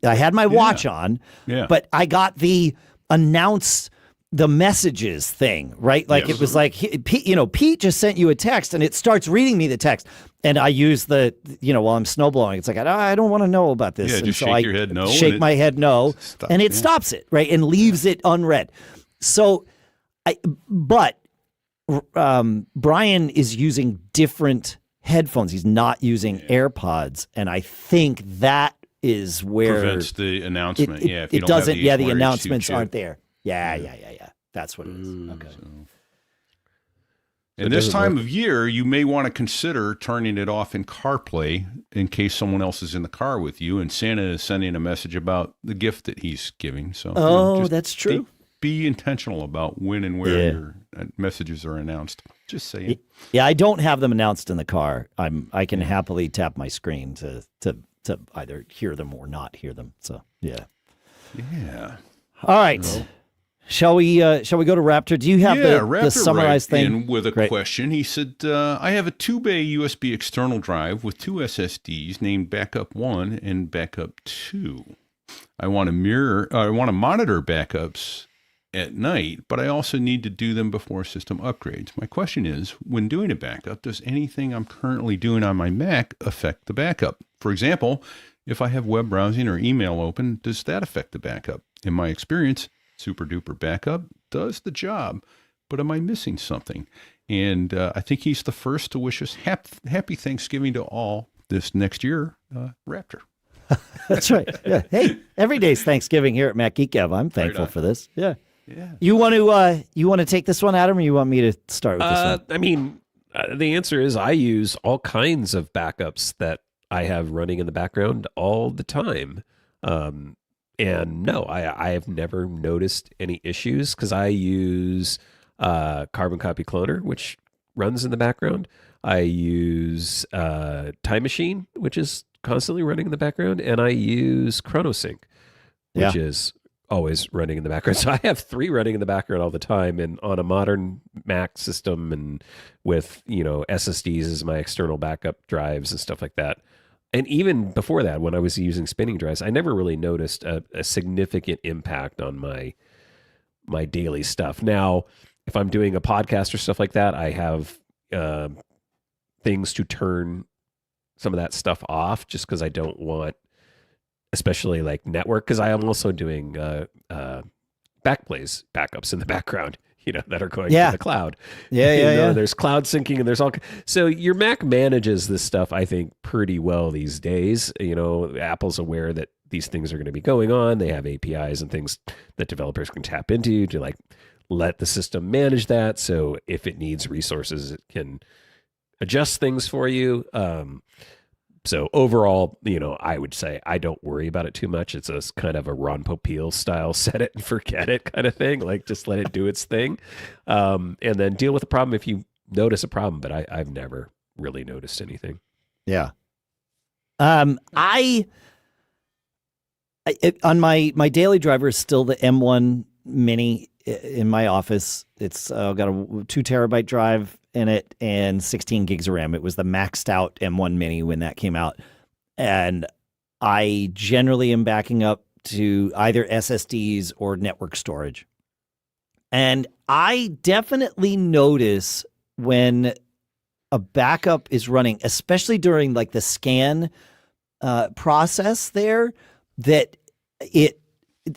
B: I had my watch on, but I got the announce the messages thing, right? Like it was like, Pete just sent you a text, and it starts reading me the text. And I use the, while I'm snowblowing, it's like, I don't want to know about this.
A: Yeah,
B: and
A: just
B: so
A: shake
B: I
A: your head no.
B: shake my head no, and it
A: yeah.
B: stops it, right? And leaves it unread. So, but Brian is using different headphones. He's not using AirPods. And I think that is where
A: prevents the announcement. If you
B: it
A: don't
B: doesn't.
A: have
B: The
A: H1 or H2
B: announcements
A: chip.
B: aren't there. Yeah. That's what it is. Okay.
A: And this time of year, you may want to consider turning it off in CarPlay in case someone else is in the car with you and Santa is sending a message about the gift that he's giving. So, just
B: that's true.
A: Be intentional about when and where your messages are announced. Just saying.
B: Yeah, I don't have them announced in the car. I can happily tap my screen to either hear them or not hear them. So yeah. All right. Shall we go to Raptor? Do you have the summarized thing?
A: In with a question. He said, I have a 2-bay USB external drive with 2 SSDs named Backup 1 and Backup 2. I want to monitor backups at night, but I also need to do them before system upgrades. My question is, when doing a backup, does anything I'm currently doing on my Mac affect the backup? For example, if I have web browsing or email open, does that affect the backup? In my experience, SuperDuper Backup does the job, but am I missing something? And I think he's the first to wish us happy Thanksgiving to all this next year, Raptor.
B: That's right. Yeah. Hey, every day's Thanksgiving here at Mac Geek Gab. I'm thankful for this. Yeah.
A: Yeah.
B: You want to take this one, Adam, or you want me to start with this one?
C: I mean, the answer is I use all kinds of backups that I have running in the background all the time. And no, I have never noticed any issues because I use Carbon Copy Cloner, which runs in the background. I use Time Machine, which is constantly running in the background, and I use ChronoSync, which is always running in the background. So I have 3 running in the background all the time, and on a modern Mac system, and with SSDs as my external backup drives and stuff like that. And even before that, when I was using spinning drives, I never really noticed a significant impact on my daily stuff. Now, if I'm doing a podcast or stuff like that, I have things to turn some of that stuff off just because I don't want, especially like network, because I am also doing Backblaze backups in the background, that are going to the cloud.
B: Yeah.
C: There's cloud syncing and there's all. So your Mac manages this stuff, I think, pretty well these days. Apple's aware that these things are going to be going on. They have APIs and things that developers can tap into to let the system manage that. So if it needs resources, it can adjust things for you. So overall, I would say I don't worry about it too much. It's a kind of a Ron Popeil style set it and forget it kind of thing. Like just let it do its thing. And then deal with the problem if you notice a problem. But I've never really noticed anything.
B: Yeah. On my daily driver is still the M1 Mini in my office. It's got a 2 terabyte drive in it and 16 gigs of RAM. It was the maxed out M1 Mini when that came out. And I generally am backing up to either SSDs or network storage. And I definitely notice when a backup is running, especially during like the scan process there, that it,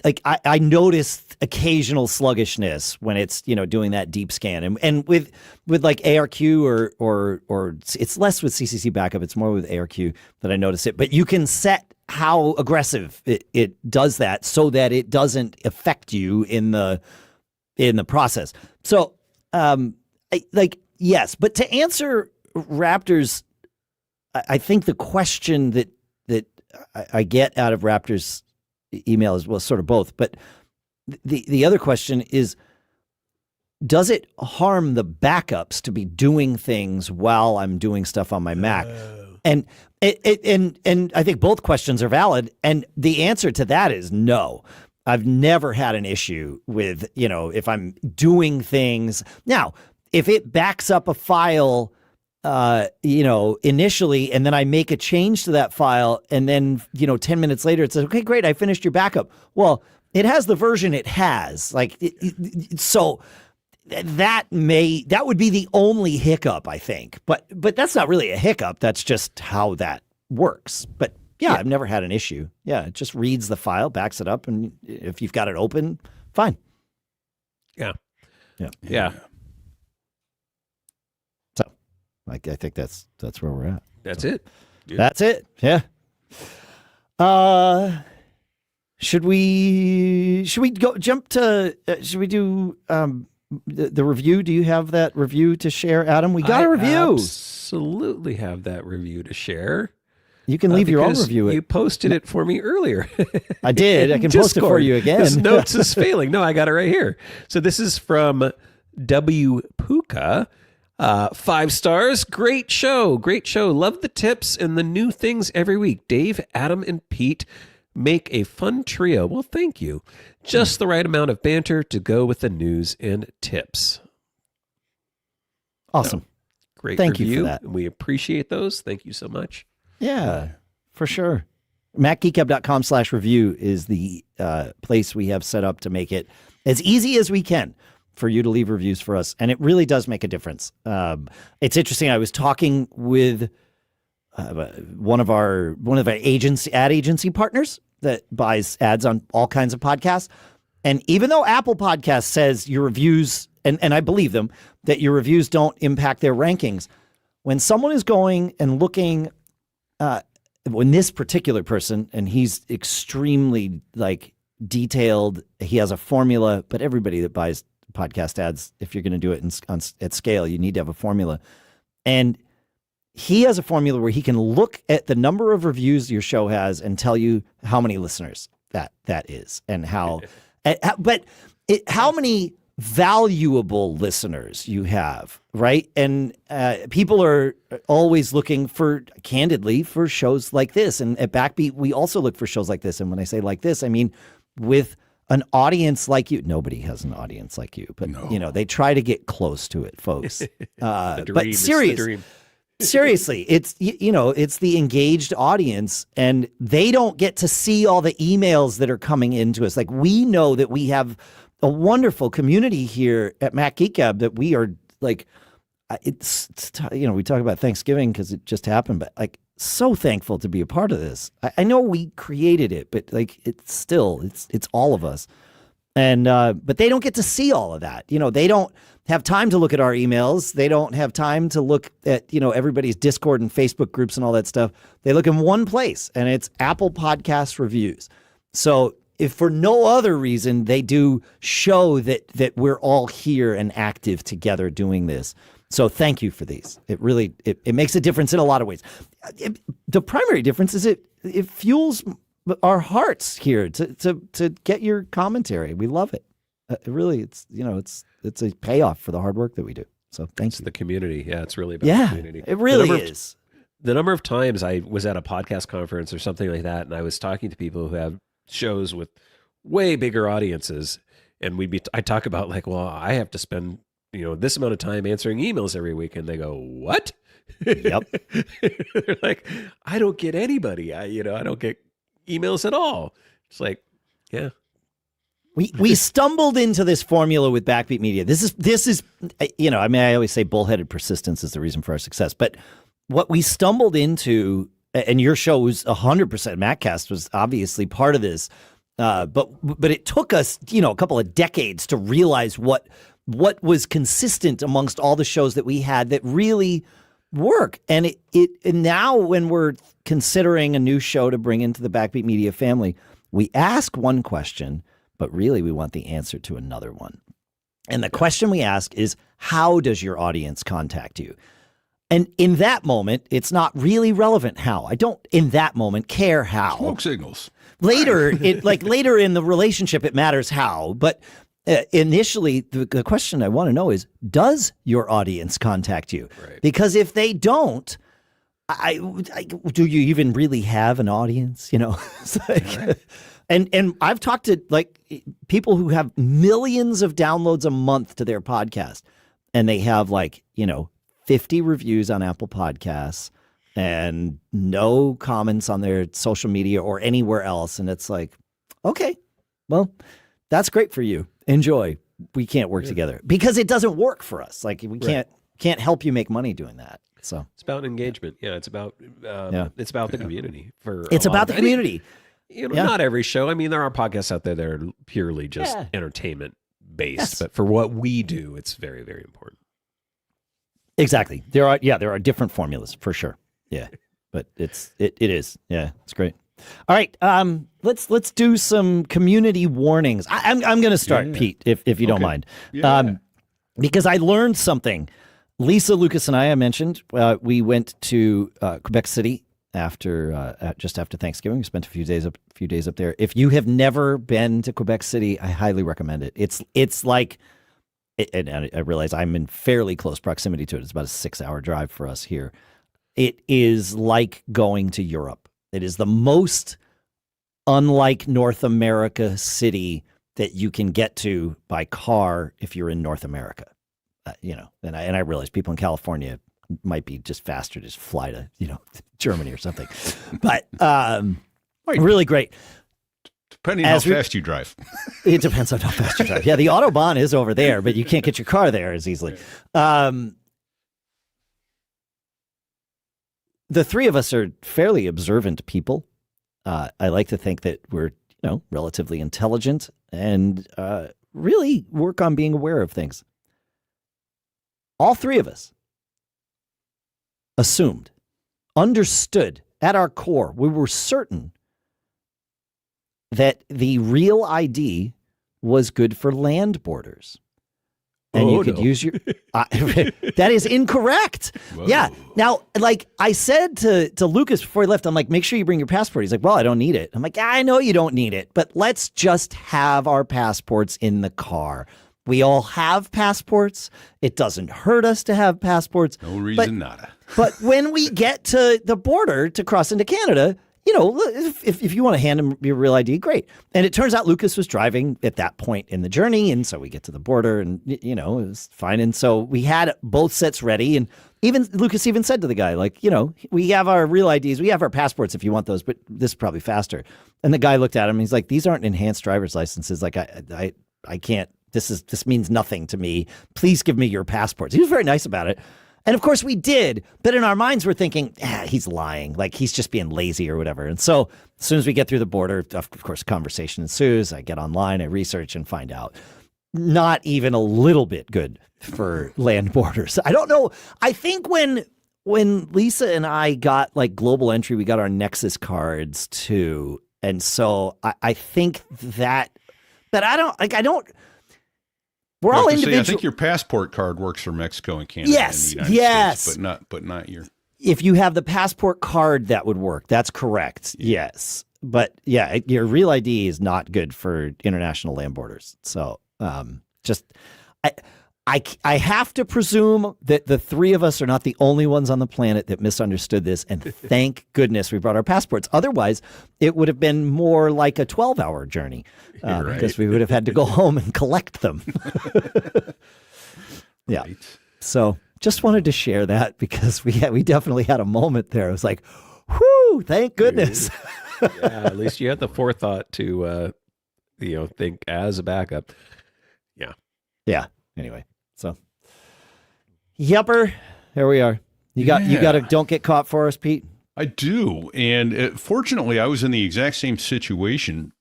B: like I notice occasional sluggishness when it's doing that deep scan, and with like ARQ or it's less with CCC backup, it's more with ARQ that I notice it. But you can set how aggressive it does that so that it doesn't affect you in the process. So yes, but to answer Raptor's, I think the question that I get out of Raptor's email is, well, sort of both, but the other question is, does it harm the backups to be doing things while I'm doing stuff on my Mac? And I think both questions are valid, and the answer to that is no. I've never had an issue with, if I'm doing things. Now, if it backs up a file initially, and then I make a change to that file, and then, 10 minutes later it says, okay, great, I finished your backup. Well, it has the version it has. So that would be the only hiccup, I think. But that's not really a hiccup. That's just how that works. But yeah, I've never had an issue. Yeah, it just reads the file, backs it up, and if you've got it open, fine. Yeah. I think that's where we're at.
C: That's it.
B: Yeah. That's it. Yeah. Should we jump to? Should we do the review? Do you have that review to share, Adam? We got a review.
C: Absolutely have that review to share.
B: You can leave your own review.
C: You posted it for me earlier.
B: I did. I can post it for you again.
C: This notes is failing. No, I got it right here. So this is from WPooka. 5 stars. Great show. Love the tips and the new things every week. Dave, Adam, and Pete make a fun trio. Well, thank you. Just the right amount of banter to go with the news and tips.
B: Awesome.
C: Great
B: Thank
C: review.
B: you for that.
C: We appreciate those. Thank you so much.
B: Yeah, for sure. MacGeekGab.com/review is the place we have set up to make it as easy as we can for you to leave reviews for us. And it really does make a difference. It's interesting. I was talking with one of our ad agency partners that buys ads on all kinds of podcasts. And even though Apple Podcasts says your reviews, and I believe them, that your reviews don't impact their rankings, when someone is going and looking, when this particular person, and he's extremely like detailed, he has a formula, but everybody that buys podcast ads, if you're going to do it at scale, you need to have a formula. And he has a formula where he can look at the number of reviews your show has and tell you how many listeners that is, and how, how many valuable listeners you have, right? And people are always looking candidly for shows like this. And at Backbeat, we also look for shows like this. And when I say like this, I mean with an audience like you. Nobody has an audience like you, but they try to get close to it, folks. But seriously, it's it's the engaged audience, and they don't get to see all the emails that are coming into us. Like, we know that we have a wonderful community here at Mac Geek Gab that we are like, we talk about Thanksgiving because it just happened, but like, so thankful to be a part of this. I know we created it, but like, it's all of us. And, but they don't get to see all of that. They don't have time to look at our emails. They don't have time to look at, everybody's Discord and Facebook groups and all that stuff. They look in one place, and it's Apple Podcast reviews. So if for no other reason, they do show that we're all here and active together doing this. So thank you for these. It really, it makes a difference in a lot of ways. The primary difference is it fuels our hearts here to get your commentary. We love it. Really, it's a payoff for the hard work that we do. So thanks.
C: The community. Yeah, it's really about the community.
B: It really is.
C: The number of times I was at a podcast conference or something like that, and I was talking to people who have shows with way bigger audiences, and I talk about like, well, I have to spend this amount of time answering emails every week, and they go, what?
B: Yep.
C: They're like, I don't get anybody. I don't get emails at all. It's like, yeah.
B: We stumbled into this formula with Backbeat Media. This is I always say bullheaded persistence is the reason for our success. But what we stumbled into, and your show was 100%, MacCast was obviously part of this, but it took us, a couple of decades to realize what was consistent amongst all the shows that we had that really work. And and now when we're considering a new show to bring into the Backbeat Media family, we ask one question, but really we want the answer to another one. And the question we ask is, how does your audience contact you? And in that moment, it's not really relevant how. I don't, in that moment, care how.
A: Smoke signals.
B: Later, later in the relationship, it matters how. But initially, the question I want to know is, does your audience contact you?
C: Right.
B: Because if they don't, do you even really have an audience? It's like, right. And I've talked to like people who have millions of downloads a month to their podcast, and they have 50 reviews on Apple Podcasts and no comments on their social media or anywhere else. And it's like, okay, well, that's great for you. Enjoy. We can't work together because it doesn't work for us. Like, we can't help you make money doing that. So
C: it's about engagement. Yeah, it's about the community.
B: It's about the community.
C: Not every show. I mean, there are podcasts out there that are purely just entertainment based, but for what we do, it's very, very important.
B: Exactly. There are different formulas for sure. Yeah, but it is. Yeah, it's great. All right, let's do some community warnings. I'm going to start, Pete, if you don't mind, because I learned something. Lisa, Lucas, and I mentioned we went to Quebec City just after Thanksgiving. We spent a few days up there. If you have never been to Quebec City, I highly recommend it. It's like, and I realize I'm in fairly close proximity to it. It's about a 6-hour drive for us here. It is like going to Europe. It is the most unlike North America city that you can get to by car if you're in North America. And I realize people in California might be just faster to just fly to, Germany or something. But Really great.
A: Depending on how fast you drive.
B: It depends on how fast you drive. Yeah, the Autobahn is over there, but you can't get your car there as easily. The three of us are fairly observant people. I like to think that we're, relatively intelligent and really work on being aware of things. All three of us assumed, understood at our core, we were certain that the real ID was good for land borders. And you could use your... that is incorrect. Whoa. Yeah. Now, like I said to Lucas before he left, I'm like, make sure you bring your passport. He's like, well, I don't need it. I'm like, I know you don't need it, but let's just have our passports in the car. We all have passports. It doesn't hurt us to have passports.
A: No reason nada.
B: But when we get to the border to cross into Canada... if you want to hand him your real ID, great. And it turns out Lucas was driving at that point in the journey. And so we get to the border and, it was fine. And so we had both sets ready. And Lucas even said to the guy, like, we have our real IDs. We have our passports if you want those, but this is probably faster. And the guy looked at him and he's like, these aren't enhanced driver's licenses. Like, I can't, this means nothing to me. Please give me your passports. He was very nice about it. And of course we did, but in our minds we're thinking, he's lying, like he's just being lazy or whatever. And so as soon as we get through the border, of course, conversation ensues. I get online, I research and find out not even a little bit good for land borders. I don't know. I think when Lisa and I got like global entry, we got our Nexus cards too. And so I think that I don't. We're all individual.
A: I think your passport card works for Mexico and Canada.
B: Yes,
A: and the United States, but not your.
B: If you have the passport card, that would work. That's correct. Yeah. Yes, but yeah, your real ID is not good for international land borders. So, I have to presume that the three of us are not the only ones on the planet that misunderstood this, and thank goodness we brought our passports. Otherwise, it would have been more like a 12-hour journey because we would have had to go home and collect them. Yeah. Right. So just wanted to share that because we definitely had a moment there. It was like, whoo, thank goodness.
C: Yeah, at least you had the forethought to, think as a backup. Yeah.
B: Yeah. Anyway. So, yupper, there we are. You got to don't get caught for us, Pete.
A: I do, and fortunately, I was in the exact same situation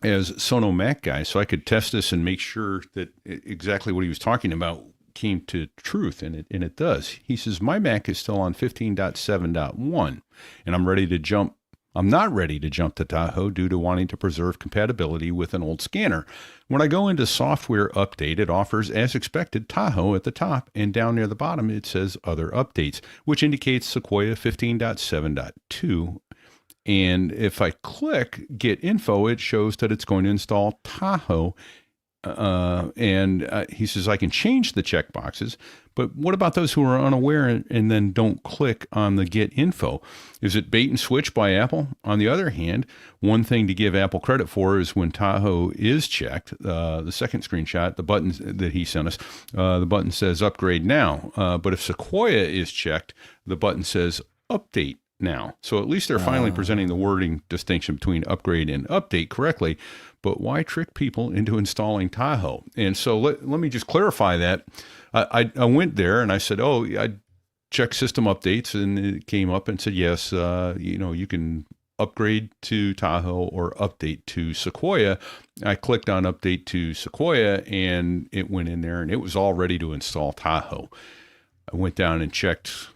A: as SonoMacGuy, so I could test this and make sure that exactly what he was talking about came to truth, and it does. He says my Mac is still on 15.7.1, and I'm ready to jump. I'm not ready to jump to Tahoe due to wanting to preserve compatibility with an old scanner. When I go into software update, it offers, as expected, Tahoe at the top, and down near the bottom it says other updates, which indicates Sequoia 15.7.2. And if I click get info, it shows that it's going to install Tahoe. And he says I can change the checkboxes, but what about those who are unaware and then don't click on the get info? Is it bait and switch by Apple? On the other hand, one thing to give Apple credit for is when Tahoe is checked, the second screenshot, the button that he sent us, the button says upgrade now. But if Sequoia is checked, the button says update now. So at least they're finally presenting the wording distinction between upgrade and update correctly. But why trick people into installing Tahoe? And so let me just clarify that. I went there and I said, I checked system updates, and it came up and said, yes, you can upgrade to Tahoe or update to Sequoia. I clicked on update to Sequoia and it went in there and it was all ready to install Tahoe. I went down and checked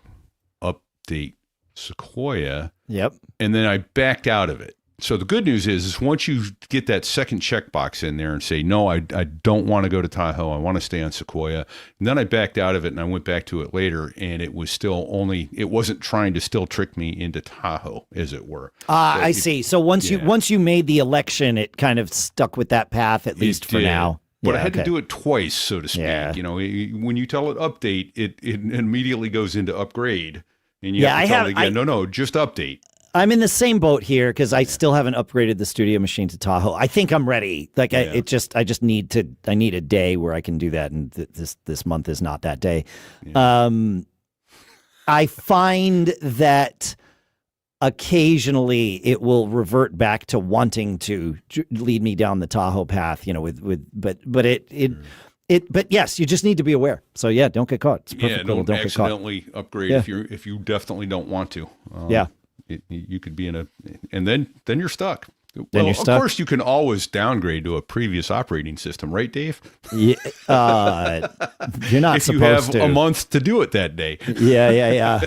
A: update Sequoia.
B: Yep.
A: And then I backed out of it. So the good news is once you get that second checkbox in there and say, no, I don't want to go to Tahoe, I want to stay on Sequoia. And then I backed out of it and I went back to it later, and it was still it wasn't trying to still trick me into Tahoe, as it were.
B: I see. So once you made the election, it kind of stuck with that path, at least for now.
A: But I had to do it twice, so to speak. Yeah. When you tell it update, it immediately goes into upgrade. And you have to tell it again, no, just update.
B: I'm in the same boat here because I still haven't upgraded the studio machine to Tahoe. I think I'm ready. Like I need a day where I can do that, and this month is not that day. Yeah. I find that occasionally it will revert back to wanting to lead me down the Tahoe path, but yes, you just need to be aware. So yeah, don't get caught. It's perfect.
A: Don't
B: get caught.
A: accidentally upgrade if you definitely don't want to. You could be in and then you're stuck. Well, of course, you can always downgrade to a previous operating system, right, Dave?
B: Yeah, you're not
A: if
B: supposed to.
A: You have a month to do it that day.
B: Yeah.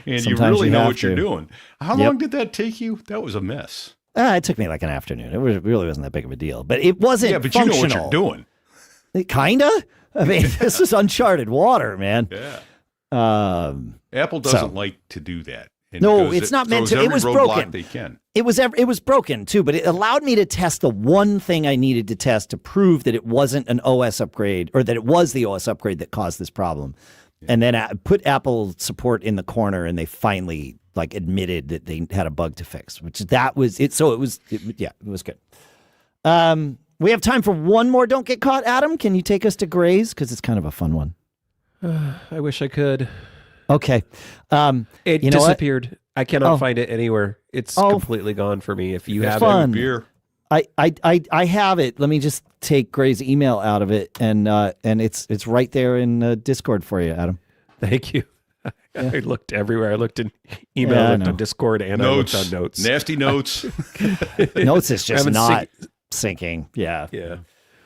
A: And
B: Sometimes
A: you really know
B: have
A: what you're
B: to.
A: doing. How long did that take you? That was a mess.
B: It took me like an afternoon. It really wasn't that big of a deal, but it wasn't.
A: Yeah, but
B: functional.
A: you know what you're doing.
B: Kinda. I mean, this is uncharted water, man.
A: Yeah.
B: Apple
A: doesn't like to do that.
B: No, it's not meant to. It was broken.
A: They can.
B: It was broken too, but it allowed me to test the one thing I needed to test to prove that it wasn't an OS upgrade or that it was the OS upgrade that caused this problem. Yeah. And then I put Apple support in the corner, and they finally admitted that they had a bug to fix, which that was it. So it was good. We have time for one more Don't Get Caught. Adam, can you take us to Gray's? Because it's kind of a fun one.
C: I wish I could.
B: Okay.
C: It disappeared. I cannot find it anywhere. It's completely gone for me. If you have
B: fun.
C: it, beer.
B: I have it. Let me just take Gray's email out of it, and it's right there in Discord for you, Adam.
C: Thank you. I looked everywhere. I looked in email, I looked on Discord, and
A: notes.
C: I looked on notes.
A: Nasty notes.
B: Notes is just not syncing. Yeah.
C: Yeah.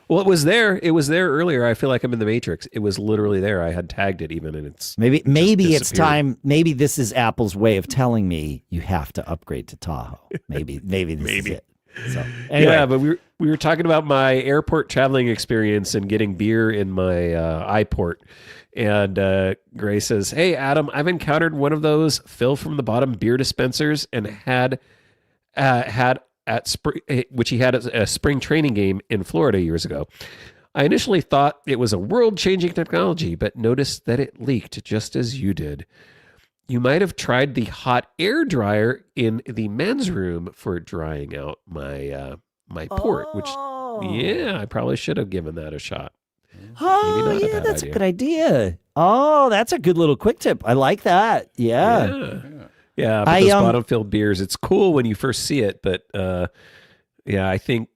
C: Well, it was there. It was there earlier. I feel like I'm in the Matrix. It was literally there. I had tagged it even, and it's
B: maybe it's time. Maybe this is Apple's way of telling me you have to upgrade to Tahoe. Maybe this is it. So anyway.
C: Yeah, but we were talking about my airport traveling experience and getting beer in my iPort, and Gray says, "Hey, Adam, I've encountered one of those fill from the bottom beer dispensers and had which he had at a spring training game in Florida years ago. I initially thought it was a world-changing technology, but noticed that it leaked just as you did. You might have tried the hot air dryer in the men's room for drying out my port, which I probably should have given that a shot.
B: Oh, yeah, that's a good idea. Oh, that's a good little quick tip. I like that. Yeah.
C: Yeah, but those bottom-filled beers, it's cool when you first see it, but I think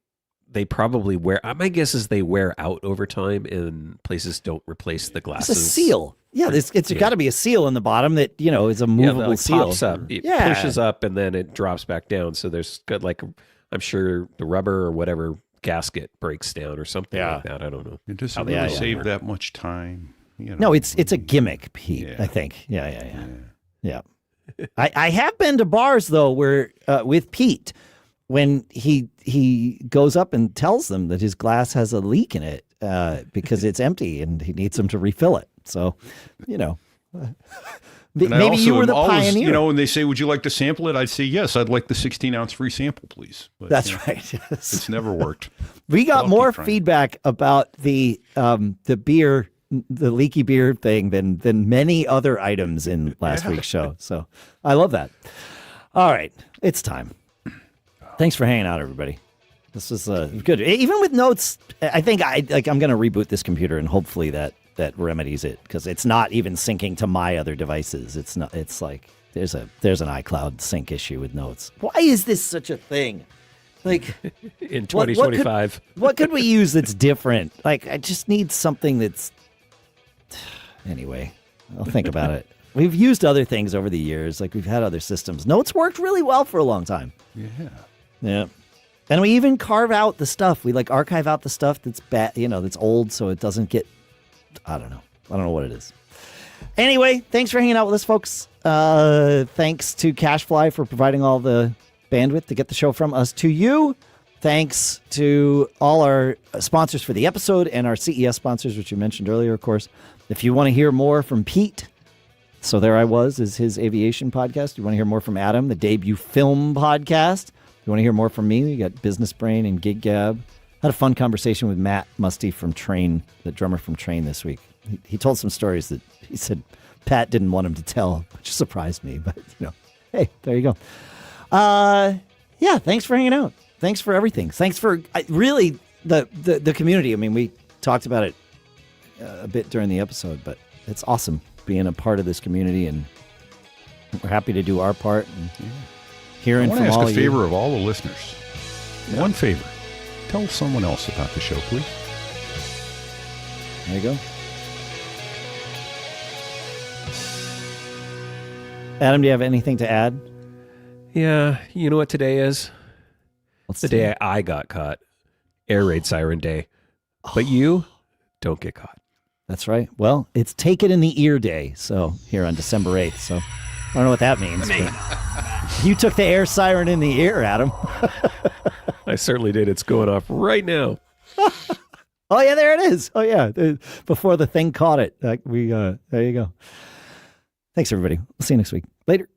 C: they probably wear. My guess is they wear out over time, and places don't replace the glasses.
B: It's a seal. Yeah, it's got to be a seal in the bottom that is a movable seal.
C: Pops up. It pushes up, and then it drops back down. So there's good, I'm sure the rubber or whatever gasket breaks down or something like that. I don't know.
A: It doesn't really save that much time.
B: No, it's a gimmick, Pete. I think. Yeah. I have been to bars though where with Pete when he goes up and tells them that his glass has a leak in it because it's empty and he needs them to refill it. So, maybe you were the pioneer.
A: When they say, "Would you like to sample it?" I'd say, "Yes, I'd like the 16-ounce free sample, please." But,
B: that's right. Yes.
A: It's never worked.
B: We got more feedback about the beer. The leaky beer thing than many other items in last week's show. So I love that. All right, it's time. Thanks for hanging out, everybody. This was good. Even with notes, I think I'm going to reboot this computer and hopefully that remedies it because it's not even syncing to my other devices. It's not. It's like there's an iCloud sync issue with notes. Why is this such a thing? Like
C: in 2025,
B: what could we use that's different? I just need something that's. Anyway, I'll think about it. We've used other things over the years. We've had other systems. Notes worked really well for a long time. Yeah. And we even carve out the stuff. We archive out the stuff that's bad, that's old so it doesn't get, I don't know what it is. Anyway, thanks for hanging out with us, folks. Thanks to CacheFly for providing all the bandwidth to get the show from us to you. Thanks to all our sponsors for the episode and our CES sponsors, which you mentioned earlier, of course. If you want to hear more from Pete, So There I Was is his aviation podcast. You want to hear more from Adam, the Debut Film podcast. You want to hear more from me, you got Business Brain and Geek Gab. Had a fun conversation with Matt Musty from Train, the drummer from Train this week. He told some stories that he said Pat didn't want him to tell, which surprised me. But, hey, there you go. Yeah, thanks for hanging out. Thanks for everything. Thanks for really the community. I mean, we talked about it a bit during the episode, but it's awesome being a part of this community and We're happy to do our part. And
A: I
B: hearing
A: want
B: from
A: to ask
B: all
A: a
B: of
A: favor
B: you.
A: of all the listeners. One favor. Tell someone else about the show, please.
B: There you go. Adam, do you have anything to add?
C: Yeah, you know what today is?
B: What's
C: The day I got caught. Air raid siren day. But you don't get caught.
B: That's right. Well, it's Take It in the Ear Day, so here on December 8th. So I don't know what that means. But you took the air siren in the ear, Adam.
C: I certainly did. It's going off right now.
B: Oh, yeah, there it is. Oh, yeah. Before the thing caught it. There you go. Thanks, everybody. We'll see you next week. Later.